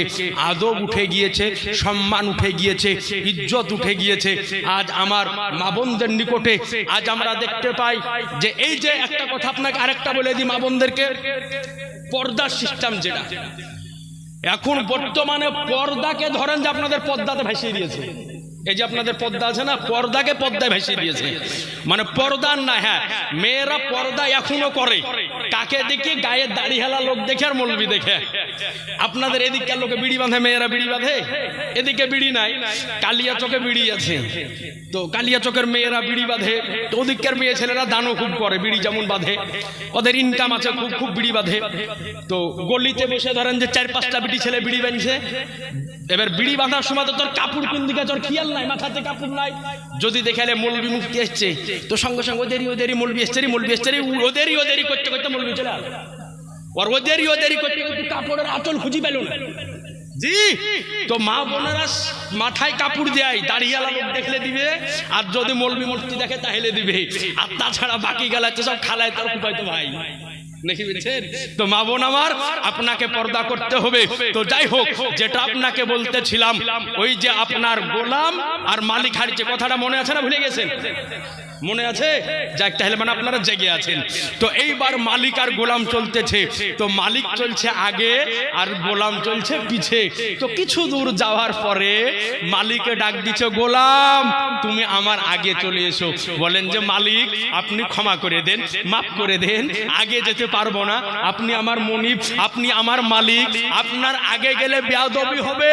আদব উঠে গিয়েছে, সম্মান উঠে গিয়েছে, ইজ্জত উঠে গিয়েছে। আজ আমার মা বোনদের নিকটে আজ আমরা দেখতে পাই যে এই যে একটা কথা আপনাকে আরেকটা বলে দিই, মা বোনদেরকে পর্দার সিস্টেম যেটা এখন বর্তমানে, পর্দাকে ধরেন যে আপনাদের পর্দাতে ভাসিয়ে দিয়েছে। এই যে আপনাদের পর্দা আছে না, পর্দাকে পর্দায় ভেসিয়ে দিয়েছে, মানে পর্দা না। হ্যাঁ, মেয়েরা পর্দা এখনো করে, কাকে দেখে? গায়ে দাড়ি হেলা লোক দেখে আর মৌলবি দেখে। আপনাদের এদিককার লোকে বিড়ি বাঁধে, মেয়েরা বিড়ি বাঁধে, এদিকে বিড়ি নাই, কালিয়া চোখে বিড়ি আছে, তো কালিয়া চোখের মেয়েরা বিড়ি বাঁধে, তো ওদিককার মেয়ে ছেলেরা দানও খুব করে, বিড়ি যেমন বাঁধে, ওদের ইনকাম আছে, খুব খুব বিড়ি বাঁধে। তো গলিতে বসে ধরেন যে 4-5টা বিড়ি ছেলে বিড়ি বাঁধছে, এবার বিড়ি বাঁধার সময় তো তোর কাপড় কোন দিকে তোর খেয়াল নাই, মাথাতে কাপড় নাই, যদি দেখালে মৌলবি মুফতি এসছে তো সঙ্গে সঙ্গে ওদেরই মৌলবি এসছে, ওদেরই করতে করতে মৌলবি চলে আসে, আর ওদেরই করতে করতে কাপড়ের আঁচল খুঁজি পেল না। জি, তো মা বোনেরা মাথায় কাপড় দেয়, দাড়িয়ালা লোক দেখলে দিবে, আর যদি মৌলবি মুফতি দেখে তাহলে দিবে, আর তাছাড়া বাকি গেলাচ্ছে সব খালায় তোর কুপাইতো ভাই নাকি বলছেন। তো মা বোন আমার, আপনাকে পর্দা করতে হবে। তো যাই হোক, যেটা আপনাকে বলতেছিলাম, ওই যে আপনার গোলাম আর মালিক হারিয়েছে, কথাটা মনে আছে না ভুলে গেছেন? মনে আছে? যাক, তাহলে মানে আপনারা জেগে আছেন। তো এইবার মালিক আর গোলাম চলতেছে, তো মালিক চলছে আগে আর গোলাম চলছে পিছে। তো কিছু দূর যাওয়ার পরে মালিকে ডাক দিচ্ছে, গোলাম তুমি আমার আগে চলে এসো। বলেন যে মালিক আপনি ক্ষমা করে দেন, মাফ করে দেন, আগে যেতে পারবো না, আপনি আমার মনিব, আপনি আমার মালিক, আপনার আগে গেলে বেয়াদবি হবে,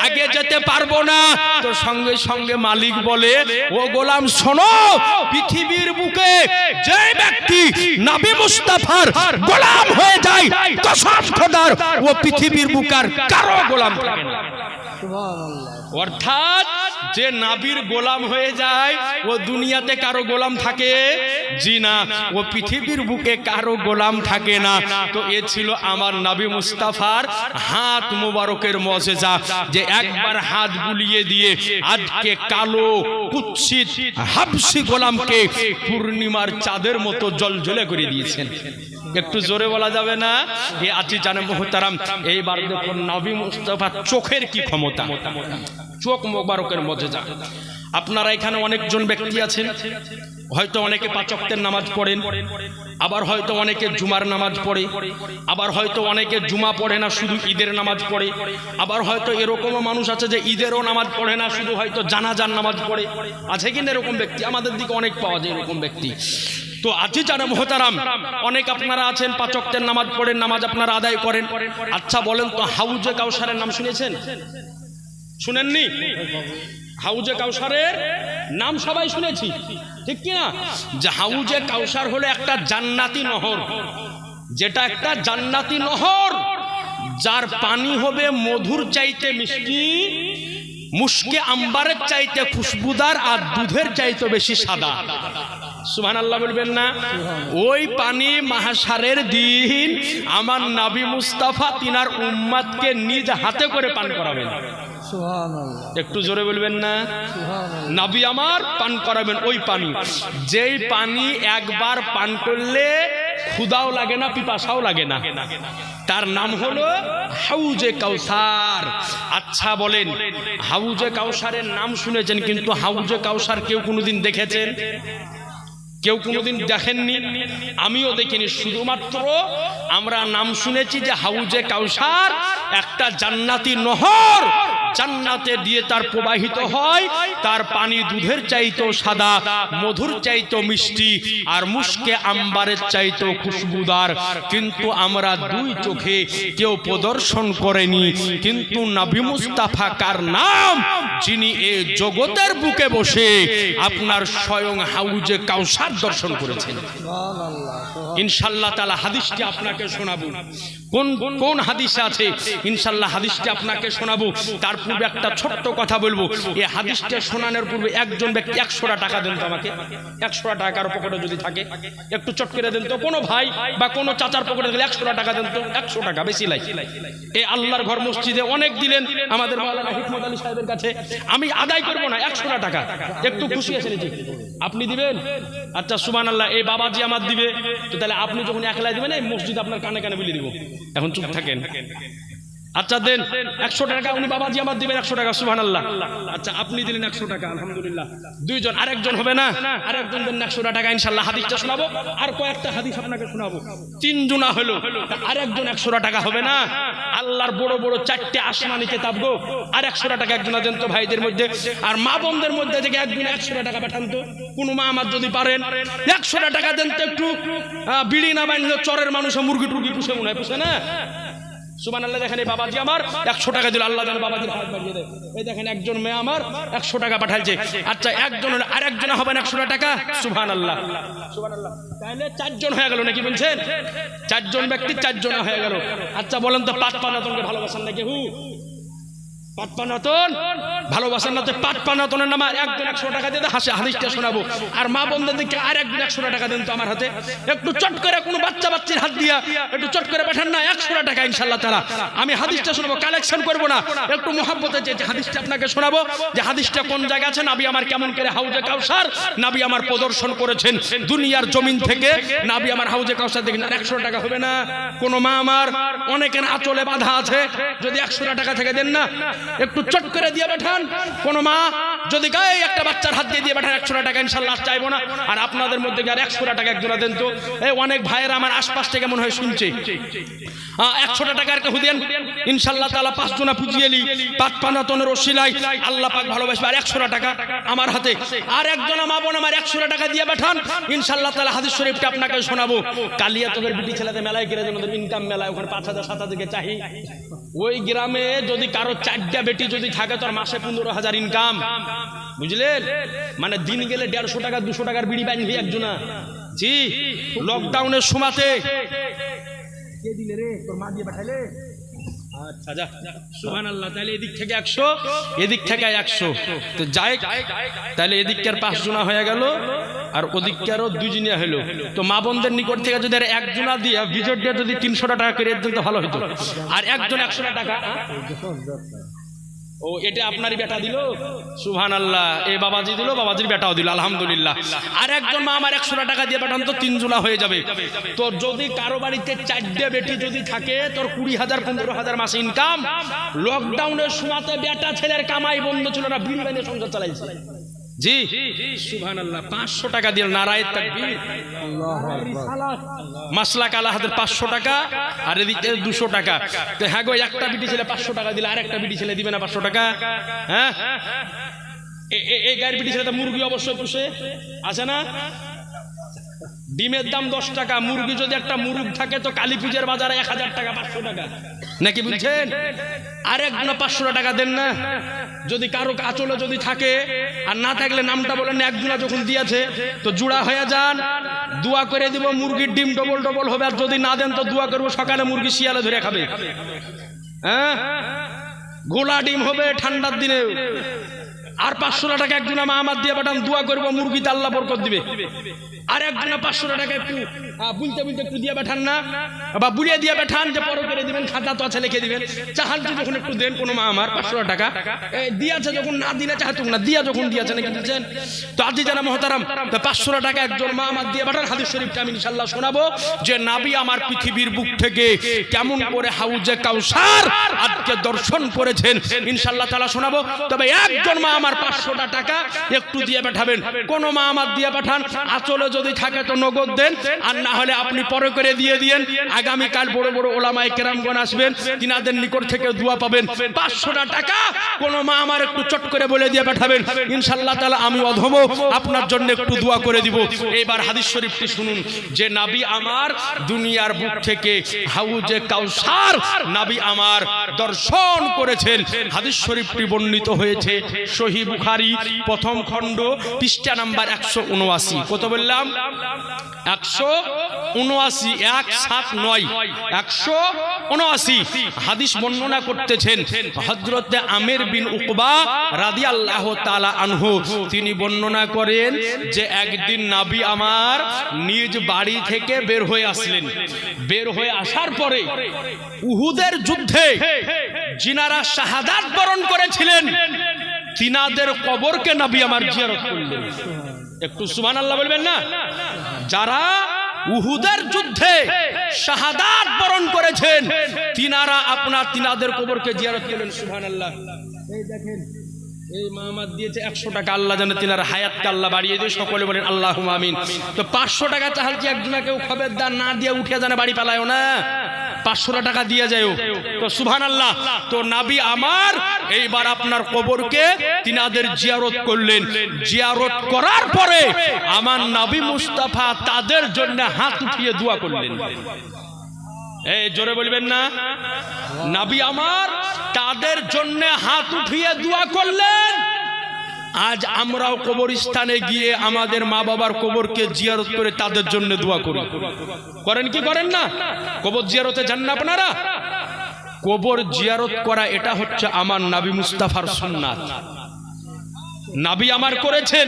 আগে যেতে পারবো না। তো সঙ্গে সঙ্গে মালিক বলে, ও গোলাম শোনো, পৃথিবীর বুকে যে ব্যক্তি নবী মুস্তাফার গোলাম হয়ে যায়, কসম খোদার ও পৃথিবীর বুকার কারো গোলাম থাকে না। অর্থাৎ যে নবীর গোলাম হয়ে যায় ও দুনিয়াতে কারো গোলাম থাকে? জি না, ও পৃথিবীর বুকে কারো গোলাম থাকে না। তো এ ছিল আমার নবী মুস্তাফার হাত মুবারকের মুজিজা, যে একবার হাত বুলিয়ে দিয়ে আজকে কালো কুৎসিত হাবশি গোলামকে পূর্ণিমার চাঁদের মতো জলজলে করে দিয়েছেন। একটু জোরে বলা যাবে না? এ আজি জানে মুহতারাম, এইবার দেখুন নবী মুস্তাফার চোখের কি ক্ষমতা, চোখ মোবারকের মুজিজা। আপনারা এখানে অনেকজন ব্যক্তি আছেন, হয়তো অনেকে 5 ওয়াক্তের নামাজ পড়েন, আবার হয়তো অনেকে জুমার নামাজ পড়ে, আবার হয়তো অনেকে জুমা পড়ে না, শুধু ঈদের নামাজ পড়ে, আবার হয়তো এরকমও মানুষ আছে যে ঈদেরও নামাজ পড়ে না, শুধু হয়তো জানাজার নামাজ পড়ে। আছে কিনা এরকম ব্যক্তি? আমাদের দিকে অনেক পাওয়া যায় এরকম ব্যক্তি। তো আজি জানা মুহতারাম, অনেক আপনারা আছেন 5 ওয়াক্তের নামাজ পড়েন, নামাজ আপনারা আদায় করেন। আচ্ছা বলেন তো, হাউজে কাউসারের নাম শুনেছেন? শুনেননি? হাউজে কাউসারের নাম সবাই শুনেছি, ঠিক কি না? যে হাউজে কাউসার হলো একটা জান্নাতি নহর, যেটা একটা জান্নাতি নহর, যার পানি হবে মধুর চাইতে মিষ্টি, মুশকে আম্বারের চাইতে খুশবুদার, আর দুধের চাইতে বেশি সাদা। সুবহানাল্লাহ বলবেন না? ওই পানি মাহশারের দিন আমার নবী মুস্তাফা তিনার উম্মতকে নিজ হাতে করে পান করাবেন। একটু জোরে বলবেন না? নবী আমার পান করাবেন ওই পানি, যেই পানি একবার পান করলে ক্ষুধাও লাগে না, পিপাসাও লাগে না, তার নাম হলো হাউজে কাউসার। আচ্ছা বলেন, হাউজে কাউসারের নাম শুনেছেন, কিন্তু হাউজে কাউসার কেউ কোনোদিন দেখেছেন? কেউ কোনোদিন দেখেননি, আমিও দেখিনি। শুধুমাত্র আমরা নাম শুনেছি যে হাউজে কাউসার একটা জান্নাতি নহর, জান্নাতে দিয়ে তার প্রবাহিত হয়, তার পানি দুধের চাইতেও সাদা, মধুর চাইতেও মিষ্টি, আর মুশকে আম্বারের চাইতেও খুশবুদার। কিন্তু আমরা দুই চোখে কেউ প্রদর্শন করেনি, কিন্তু নবী মুস্তাফা কার নাম, যিনি এই জগতের বুকে বসে আপনার স্বয়ং হাউজে কাউসার দর্শন করেছেন। ইনশাআল্লাহ তাআলা হাদিসটি আপনাকে শোনাবো। কোন কোন হাদিসে আছে ইনশাআল্লাহ হাদিসটি আপনাকে শোনাবো। তার পূর্বে একটা ছোট্ট কথা বলবো। এই হাদিসটা শোনানোর পূর্বে একজন ব্যক্তি 100 টাকা দেন তো আমাকে। 100 টাকার পকেটে যদি থাকে একটু চট করে দেন তো। কোনো ভাই বা কোনো চাচার পকেটে গেলে 100 টাকা দেন তো। 100 টাকা বেশি লাই। এই আল্লাহর ঘর মসজিদে অনেক দিলেন আমাদের মাওলানা হিকমত আলী সাহেবের কাছে, আমি আদায় করব না। 100 টাকা একটু খুশি আছেন জি, আপনি দিবেন? আচ্ছা সুবহানাল্লাহ, এই বাবাজি আমার দিবে। তো তাহলে আপনি যখন একলাই দিবেন এই মসজিদ আপনার কানে কানে বলে দিব। এখন চুপ থাকেন। আচ্ছা দেন 100 টাকা, উনি বাবাজি আমার দিবেন 100 টাকা, সুবহানাল্লাহ। আচ্ছা আপনি দিলেন 100 টাকা, আলহামদুলিল্লাহ। দুইজন, আরেকজন হবে না? আরেকজন দেন 100 টাকা, ইনশাআল্লাহ হাদিসটা শোনাবো, আর কয়েকটা হাদিস আপনাকে শোনাবো। তিনজনা হলো, আরেকজন 100 টাকা হবে না? আল্লাহর বড় বড় 4টে আসমানি কিতাব গো, আর 100 টাকা একজনা দেন তো ভাইদের মধ্যে। আর মা বোনদের মধ্যে থেকে একজন 100 টাকা পাঠান তো, কোন মা আমার যদি পারেন 100 টাকা দেন তো। একটু বিড়ি না বাইন চরের মানুষ মুরগি টুরগি পুষে মনে হয়, পুষে না? সুবহানাল্লাহ। দেখেন এই বাবাজি আমার 100 টাকা দিল, আল্লাহ যেন বাবাজির হাত বাড়িয়ে দেয়। এই দেখেন একজন মেয়ে আমার 100 টাকা পাঠাইছে। আচ্ছা একজন হলো, আরেকজন হবে 100 টাকা, সুবহানাল্লাহ সুবহানাল্লাহ। তাহলে 4 জন হয়ে গেল নাকি বলছেন? 4 জন ব্যক্তি 4 জন হয়ে গেল। আচ্ছা বলেন তো পাটপানাতনকে ভালোবাসেন নাকি? পাটপানাতন ভালোবাসেন না? তো পাটপানাতনের নামে একজন 100 টাকা দিয়ে হাসে, হাদিসটা শোনাবো। আর মা বোনদের দিকে আরেকজন 100 টাকা দেন তো আমার হাতে। একটু চট করে কোনো বাচ্চা বাচ্চির হাত দিয়া একটু চট করে পাঠান না, 100 টাকা ইনশাআল্লাহ তাআলা। আমি হাদিসটা শোনাবো, কালেকশন করব না, একটু মহব্বতে যে হাদিসটা আপনাকে শোনাবো, যে হাদিসটা কোন জায়গা আছে, নবী আমার কেমন করে হাউজে কাউসার নবী আমার প্রদর্শন করেছেন দুনিয়ার জমিন থেকে। নবী আমার হাউজে কাউসার দেখেন। আর 100 টাকা হবে না? কোন মা আমার অনেকের আঁচলে বাঁধা আছে, যদি 100 টাকা থেকে দেন না, একটু চট করে দিয়ে পাঠান। কোন মা যদি গায়ে একটা বাচ্চার হাত দিয়ে পাঠান 100 টাকা, ইনশাআল্লাহ চাইবো না। আর আপনাদের মধ্যে আর 100 টাকা একজোড়া দেন তো। এই অনেক ভাইয়েরা আমার আশপাশ থেকে মনে হয় শুনছে, 100 টাকার কেউ দেন ইনশাআল্লাহ তাআলা। 5 জনা পুজিয়েলি পাটপানাতনের ওসিলায় আল্লাহ পাক ভালোবাসবে। আর 100 টাকা আমার হাতে। আর একজন মা বোন আমার 100 টাকা দিয়ে পাঠান, ইনশাআল্লাহ তাআলা হাদিস শরীফটা আপনাকে শোনাবো। কালিয়াতকের বিটি ছেলেদের মেলায় গেলে যেন ইনকাম মেলায় ওখানে 5,000 7,000 চাহি। ওই গ্রামে যদি কারো 4টা বেটি যদি থাকে, তোর মাসে 15,000 ইনকাম, বুঝলেন? মানে দিন গেলে 150 টাকা 200 টাকার বিড়ি বাঁধবি একজনা। জি, লকডাউনের সময়তে কে দিলে রে? তোর মা দিয়ে পাঠাইলে? আচ্ছা যা, সুবহানাল্লাহ। তাহলে এদিক থেকে 100, এদিক থেকে 100, তো যাই। তাহলে এদিককার 5 জনা হয়ে গেল, আর ওদিককারও 2 জনিয়া হলো। তো মা বোনদের নিকট থেকে যদি একজনা দিয়ে বিজয় দিয়ে যদি 300 টাকা করে দিতেন তো ভালো হতো। আর একজন 100 টাকা, ও এটা আপনারই বেটা দিল, সুবহানাল্লাহ। এই বাবাজি দিল, বাবাজির বেটাও দিল, আলহামদুলিল্লাহ। আর একজন মা আমার 100 টাকা দিয়ে পাঠান তো 3 জোড়া হয়ে যাবে। তোর যদি কারো বাড়িতে 4টে বেটি যদি থাকে, তোর 20,000 15,000 মাসে ইনকাম। লকডাউনের সময়তে বেটা ছেলের কামাই বন্ধ ছিল না, বিল বাইনে সংসার চালাইছে। জি সুবহানাল্লাহ। 500 টাকা দিয়ে নারায়ে তাকবীর, আল্লাহু আকবার। মাসলাক আলা হাতের 500 টাকা, আর এদিকে 200 টাকা। তো হ্যাঁ গো, একটা বিটি ছেলে 500 টাকা দিলে আর একটা বিটি ছেলে দিবে না 500 টাকা? হ্যাঁ, এই গায়ের বিটি ছেলে তো মুরগি অবশ্যই পুষে, আছে না? ডিমের দাম 10 টাকা, মুরগি যদি একটা মুরগ থাকে তো কালী পূজার বাজারে 1000 টাকা 500 টাকা নাকি বলছেন? আর একজন 500 টাকা দেন না? যদি কারো আঁচলে যদি থাকে, আর না থাকলে নামটা বলেন, একজনা যখন দিয়েছে তো জুড়া হয়ে যান, দোয়া করে দিব মুরগির ডিম ডবল ডবল হবে। আর যদি না দেন তো দোয়া করবো সকালে মুরগি শিয়ালে ধরে খাবে। হ্যাঁ, গোলা ডিম হবে ঠান্ডার দিনে। আর 500 টাকা একজনা মা আমার দিয়ে পাঠান, দোয়া করবো মুরগিতে আল্লাহ বরকত দিবে। আর একজনা 500 টাকা একটু বুনতে বুনতে একটু দিয়ে পাঠান না, বা বুড়িয়ে দিয়ে পাঠান, যে পরে করে দিবেন, খাতা তো আছে লিখে দিবেন। চাহালটি যখন একটু দেন কোনো মা আমার 500 টাকা দিয়েছে, যখন না দিলে চাহাতুক না, দিয়া যখন দিয়েছে নাকি দিচ্ছেন। তো আজি জানা মহতারাম, 500 টাকা একজন মা আমার দিয়ে পাঠান। হাদিস শরীফটা আমি ইনশাআল্লাহ শোনাবো, যে নবী আমার পৃথিবীর বুক থেকে কেমন করে হাউজে কাউসার আজকে দর্শন করেছেন, ইনশাআল্লাহ তাআলা শোনাবো। তবে একজন মা আমার 500 টাকা একটু দিয়ে পাঠাবেন। কোন মা আমার দিয়ে পাঠান, আঁচলে যদি থাকে তো নগদ দেন, আর না হলে আপনি পরে করে দিয়ে দিয়েন। আগামীকাল বড় বড় ওলামায়ে কেরামগণ আসবেন, তিনাদের নিকট থেকে দোয়া পাবেন। 500 টাকা কোন মা আমার একটু চট করে বলে দিয়ে পাঠাবেন, ইনশাআল্লাহ তাআলা আমি অধম আপনার জন্য একটু দোয়া করে দিব। এবার হাদিস শরীফটি শুনুন, যে নবী আমার দুনিয়ার বুক থেকে হাউজে কাউসার নবী আমার দর্শন করেছেন। হাদিস শরীফটি বর্ণিত হয়েছে সহিহ বুখারী প্রথম খণ্ড পৃষ্ঠা নাম্বার 179। কত বললাম? 179, 179, 179 হাদিস বর্ণনা করতেছেন হযরত আমির বিন উকবা রাদিয়াল্লাহু তাআলা আনহু। তিনি বর্ণনা করেন যে একদিন নবী আমার নিজ বাড়ি থেকে বের হয়ে আসলেন। বের হয়ে আসার পরে উহুদের যুদ্ধে যিনারা শাহাদাত বরণ করেছিলেন, তিনাদের কবরকে নবী আমার জিয়ারত করলেন। একটু সুবহানাল্লাহ বলবেন না? যারা উহুদের যুদ্ধে শাহাদাত বরণ করেছেন, তিনারা তিনাদের কবরকে জিয়ারত করলেন। সুবহানাল্লাহ। এই দেখেন, এই মামাদ দিয়েছে 100 টাকা, আল্লাহ জানে তিনার হায়াতকে আল্লাহ বাড়িয়ে দিয়ে, সকলে বলেন আল্লাহুম্মা আমিন। তো 500 টাকা চাহাল কি একজনা কেউ খবরদার না দিয়ে উঠে জানে বাড়ি পালায়ও না, 500 টাকা দিয়ে যায়ও। তো সুবহানাল্লাহ। তো নবী আমার এইবার আপনার কবরকে তিনাদের জিয়ারত করলেন। জিয়ারত করার পরে আমার নবী মুস্তাফা তাদের জন্য হাত উঠিয়ে দোয়া করলেন। এই জোরে বলবেন না? নবী আমার তাদের জন্য হাত উঠিয়ে দোয়া করলেন। আজ আমরাও কবরস্থানে গিয়ে আমাদের মা বাবার কবরকে জিয়ারত করে তাদের জন্য দোয়া করি। করেন কি করেন না? কবর জিয়ারতে যান না আপনারা? কবর জিয়ারত করা এটা হচ্ছে আমার নবী মুস্তাফার সুন্নাত। নবী আমার করেছেন,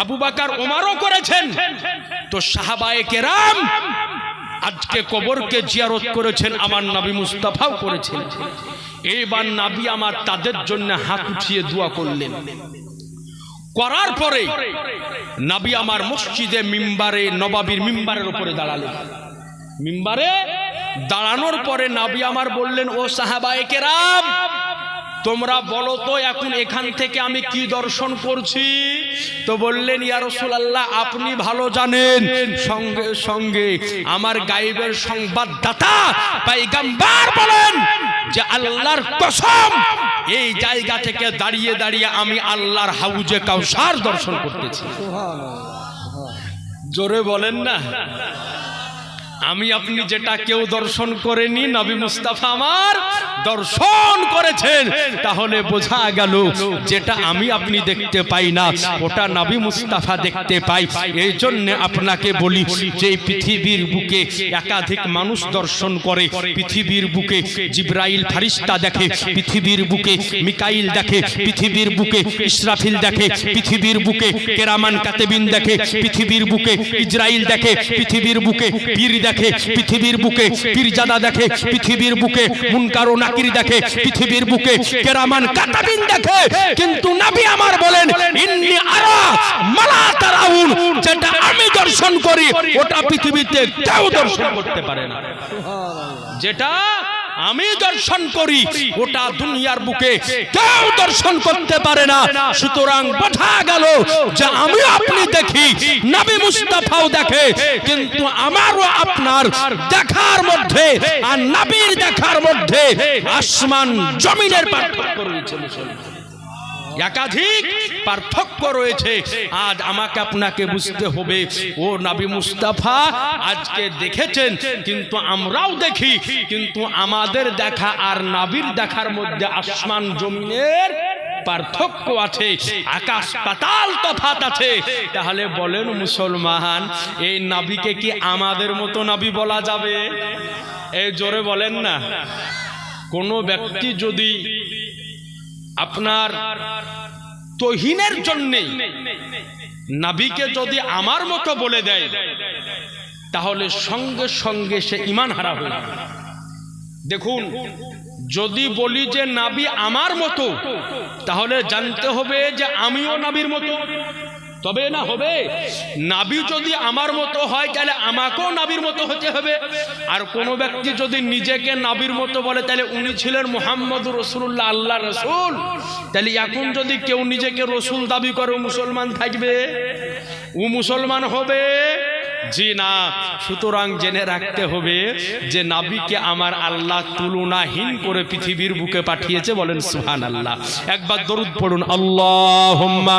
আবু বকর ওমরও করেছেন। তো সাহাবায়ে কেরাম আজকে কবরকে জিয়ারত করেছেন, আমার নবী মুস্তাফাও করেছেন। এইবার নবী আমার তাদের জন্য হাত উঠিয়ে দোয়া করলেন। করার পরে নবী আমার মসজিদে মিম্বারে নবাবীর মিম্বারের উপরে দাঁড়ালেন। মিম্বারে দাঁড়ানোর পরে নবী আমার বললেন, ও সাহাবায়ে কেরাম, তোমরা বলো তো এখন এখান থেকে আমি কি দর্শন করছি? তো বললেন, ইয়া রাসূলুল্লাহ, আপনি ভালো জানেন। সঙ্গে সঙ্গে আমার গায়েবের সংবাদদাতা পয়গম্বর বলেন যে আল্লাহর কসম, এই জায়গা থেকে দাঁড়িয়ে দাঁড়িয়ে আমি আল্লাহর হাউজে কাউসার দর্শন করতেছি। জোরে বলেন না? আমি আপনি যেটা কেউ দর্শন করেনি, নবী মুস্তাফা আমার দর্শন করেছেন। তাহলে বোঝা গেল যেটা আমি আপনি দেখতে পাই না, ওটা নবী মুস্তাফা দেখতে পাই। এই জন্য আপনাকে বলি যে পৃথিবীর বুকে একাধিক মানুষ দর্শন করে। পৃথিবীর বুকে জিবরাইল ফেরেশতা দেখে, পৃথিবীর বুকে মিকাইল দেখে, পৃথিবীর বুকে ইসরাফিল দেখে, পৃথিবীর বুকে কেরামান কাতেবিন দেখে, পৃথিবীর বুকে ইসরাইল দেখে, পৃথিবীর বুকে পীর দেখে, পৃথিবীর বুকে পীরজাদা দেখে, পৃথিবীর বুকে মুনকার ও নাকির দেখে, পৃথিবীর বুকে কেরামান কাতাবিন দেখে। কিন্তু নবী আমার বলেন, ইন্নী আরা মালা তারাউন, যেটা আমি দর্শন করি ওটা পৃথিবীতে কেউ দর্শন করতে পারে না। যেটা আমি দর্শন করি ওটা দুনিয়ার বুকে কেউ দর্শন করতে পারে না। সুতরাং বোঝা গেল যে আমি আপনি দেখি, নবী মুস্তাফাও দেখে, কিন্তু আমারও আপনার দেখার মধ্যে আর নবীর দেখার মধ্যে আসমান জমিনের পার্থক্য রয়েছে। একাধিক পার্থক্য রয়েছে। আজ আমাকে আপনাকে বুঝতে হবে, ও নবী মুস্তাফা আজকে দেখেছেন, কিন্তু আমরাও দেখি, কিন্তু আমাদের দেখা আর নবীর দেখার মধ্যে আসমান জমিনের পার্থক্য আছে, আকাশ পাতাল তফাৎ আছে। তাহলে বলেন মুসলমান, এই নবীকে কি আমাদের মতো নবী বলা যাবে? এই জোরে বলেন না। কোন ব্যক্তি যদি আপনার তহিনের জন্যে নবীকে যদি আমার মতো বলে দেয়, তাহলে সঙ্গে সঙ্গে সে ঈমান হারা হয়ে যাবে। দেখুন, যদি বলি যে নবী আমার মতো, তাহলে জানতে হবে যে আমিও নবীর মতো, তবে না হবে। নবী যদি আমার মতো হয় তাহলে আমাকেও নবীর মতো হতে হবে। আর কোন ব্যক্তি যদি নিজেকে নবীর মতো বলে, তাহলে উনি ছিলেন মুহাম্মদুর রাসূলুল্লাহ, আল্লাহ রাসূল। তাহলে এখন যদি কেউ নিজেকে রাসূল দাবি করে, ও মুসলমান থাকবে? ও মুসলমান হবে? জি না। সুতরাং জেনে রাখতে হবে যে নবীকে আমার আল্লাহ তুলনাহীন করে পৃথিবীর বুকে পাঠিয়েছে। বলেন সুবহানাল্লাহ। একবার দরুদ পড়ুন, আল্লাহুম্মা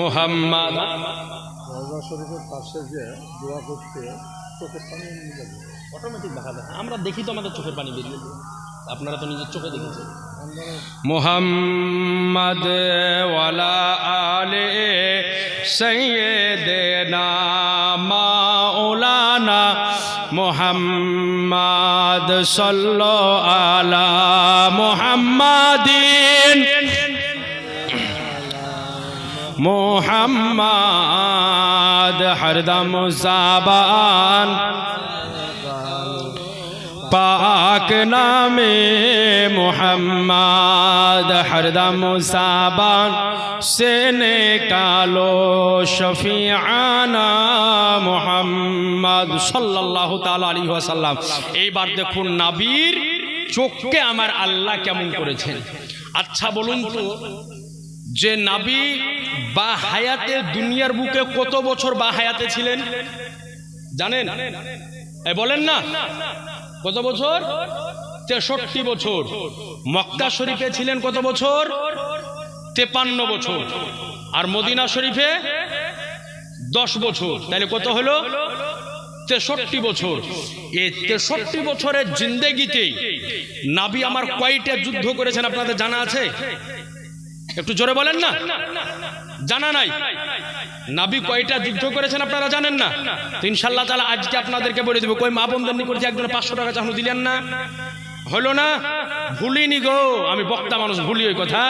মুহাম্মাদ। রওজা শরীফের পাশে যে দোয়া করতে চোখের পানি নিয়ে যাবে, অটোমেটিক দেখা যায়। আমরা দেখি তো আমাদের চোখের পানি বেরিয়ে যায়, আপনারা তো নিজের চোখে দেখেছেন। মুহাম্মাদ ওয়ালা আলে সাইয়্যিদিনা মাওলানা মুহাম্মাদ সাল্লাল্লাহু আলা মুহাম্মাদিন মোহাম্মদ হরদম জাবান पाक नामे मोहम्मद हरदम साबान से निकालो शफीआना मोहम्मद सल्लल्लाहु ताआला अलैहि ওয়াসাল্লাম। এইবার দেখুন নবীর চোখকে আমার আল্লাহ কেমন করেছেন। আচ্ছা বলুন তো, যে নবী বা হায়াতে দুনিয়ার বুকে কত বছর বা হায়াতে ছিলেন জানেন? বলেন না, কত বছর? 63 বছর। মক্কা শরীফে ছিলেন কত বছর? 53 বছর। আর মদিনা শরীফে 10 বছর। তাহলে কত হলো? 63 বছর। এই 63 বছরের জিন্দেগিতে নবী আমার কয়টা যুদ্ধ করেছেন আপনাদের জানা আছে? একটু জোরে বলেন না, জানা নাই? নবী কয়টা যুদ্ধ করেছেন আপনারা জানেন না? তো ইনশাআল্লাহ তাআলা আজকে আপনাদেরকে বলে দেব। কই মা বোনদের নিকট যে একজন 500 টাকা চাহনু দিলেন না, হলো না? ভুলিনি গো, আমি বক্তা মানুষ, ভুলি ওই কথা।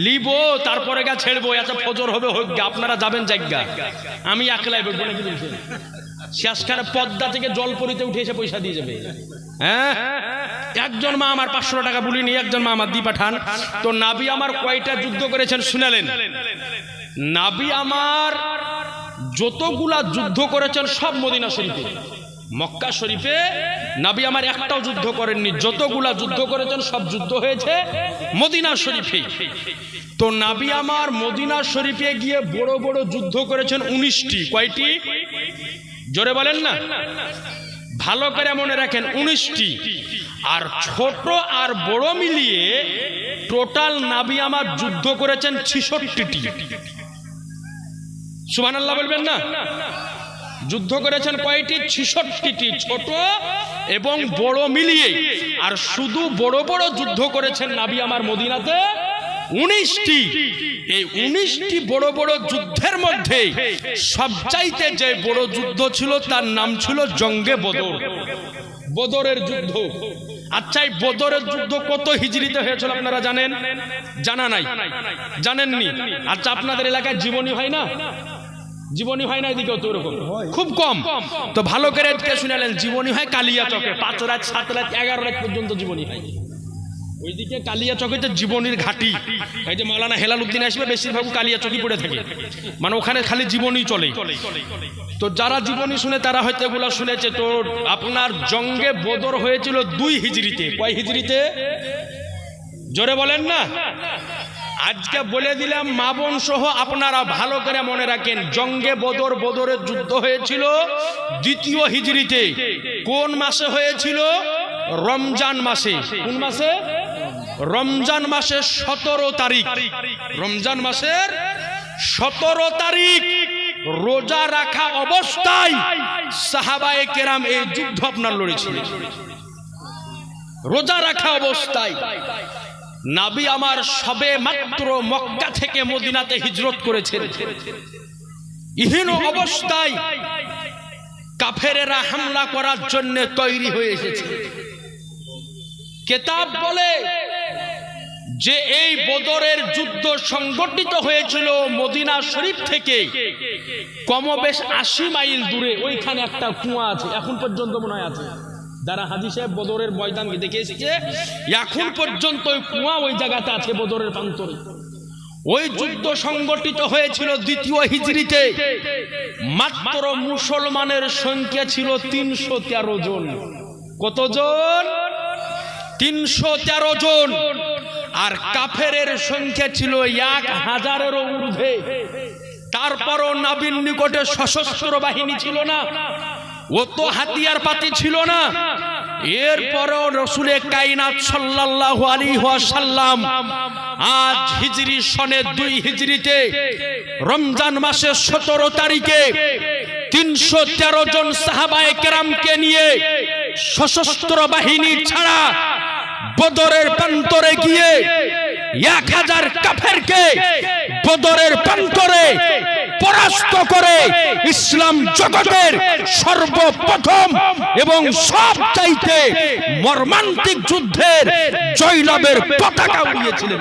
লিবো তারপরে গা ছেড়বো, এত ফজর হবে হোক গে, আপনারা যাবেন জায়গা, আমি একলাই বলবো নাকি বলছেন? শেষখানে পদ্মা থেকে জল পরিতে উঠে এসে পয়সা দিয়ে যাবে। হ্যাঁ, একজন মা আমার 500 টাকা বলিনি, একজন মা আমার দিয়ে পাঠান। তো নবী আমার কয়টা যুদ্ধ করেছেন শুনালেন? নবী আমার যতগুলা যুদ্ধ করেছেন সব মদিনা শরীফে। মক্কা শরীফে নবী আমার একটাও যুদ্ধ করেননি। যতগুলা যুদ্ধ করেছেন সব যুদ্ধ হয়েছে মদিনা শরীফে। তো নবী আমার মদিনা শরীফে গিয়ে বড় বড় যুদ্ধ করেছেন 19টি। কয়টি? জোরে বলেন না, ভালো করে মনে রাখেন, 19টি। আর ছোট আর বড় মিলিয়ে টোটাল নবী আমার যুদ্ধ করেছেন 66টি। সুবহানাল্লাহ বলবেন না? যুদ্ধ করেছেন কয়টি? 66টি, ছোট এবং বড় মিলিয়ে। আর শুধু বড় বড় যুদ্ধ করেছেন নবী আমার মদিনাতে 19টি। এই 19টি বড় বড় যুদ্ধের মধ্যে সবচাইতে যে বড় যুদ্ধ ছিল তার নাম ছিল জঙ্গে বদর, বদরের যুদ্ধ। আচ্ছা, এই বদরের যুদ্ধ কত হিজরিতে হয়েছিল আপনারা জানেন? জানা নাই? জানেননি? আচ্ছা, আপনাদের এলাকায় জীবনী হয় না? জীবনী হয় না এদিকেও? তো এরকম খুব কম। তো ভালো করে শুনালেন, জীবনী হয় কালিয়া চকে, 5 রাত 7 রাত 11 রাত পর্যন্ত জীবনী হয়। ওইদিকে কালিয়া চকে যে জীবনীর ঘাটি, এই যে মাওলানা হেলাল উদ্দিন আসবে, বেশিরভাগ কালিয়া চকি পড়ে থাকে, মানে ওখানে খালি জীবনী চলে। তো যারা জীবনী শুনে তারা হয়তো এগুলা শুনেছে। তো আপনার জঙ্গে বদর হয়েছিল 2 হিজরিতে। কয় হিজরিতে? জোরে বলেন না। আজকে বলে দিলাম, মা বোন সহ আপনারা ভালো করে মনে রাখেন, জঙ্গে বদর, বদরের যুদ্ধ হয়েছিল 2য় হিজরিতে। কোন মাসে হয়েছিল? রমজান মাসে। কোন মাসে? রমজান মাসের 17 তারিখ। রমজান মাসের 17 তারিখ রোজা রাখা অবস্থায় সাহাবায়ে কেরাম এই যুদ্ধ আপনার লড়েছিলেন। রোজা রাখা অবস্থায় নবী আমার সবে মাত্র মক্কা থেকে মদিনাতে হিজরত করেছেন। ইহীন অবস্থায় কাফেরেরা হামলা করার জন্য তৈরি হয়ে এসেছে। কিতাব বলে যে এই বদরের যুদ্ধ সংগঠিত হয়েছিল মদিনা শরীফ থেকে কমবেশ 80 মাইল দূরে। ওইখানে একটা কুয়া আছে, এখন পর্যন্ত মনে হয় আছে। যারা হাজী সাহেব বদরের ময়দান দেখে এসেছে, এখন পর্যন্ত ওই কুয়া ওই জায়গাতে আছে, বদরের প্রান্তরে। ওই যুদ্ধ সংগঠিত হয়েছিল 2য় হিজরিতে। মাত্র মুসলমানের সংখ্যা ছিল 313 জন। কতজন? 313 জন। আর কাফেরের সংখ্যা ছিল 1000-এরও ঊর্ধ্বে। তারপরও নবীর নিকটে সশস্ত্র বাহিনী ছিল না, অত হাতিয়ার পাতি ছিল না। এরপরও রসুলে কায়নাত সাল্লাল্লাহু আলাইহি ওয়াসাল্লাম আজ হিজরি সনে 2 হিজরিতে রমজান মাসের 17 তারিখে 313 জন সাহাবায়ে কেরামকে নিয়ে সশস্ত্র বাহিনী ছাড়া বদরের প্রান্তরে গিয়ে 1000 কাফেরকে বদরের প্রান্তরে পরাস্ত করে ইসলাম জগতের সর্বপ্রথম এবং সবচাইতে মর্মান্তিক যুদ্ধের জয়লাভের পতাকা উড়িয়েছিলেন।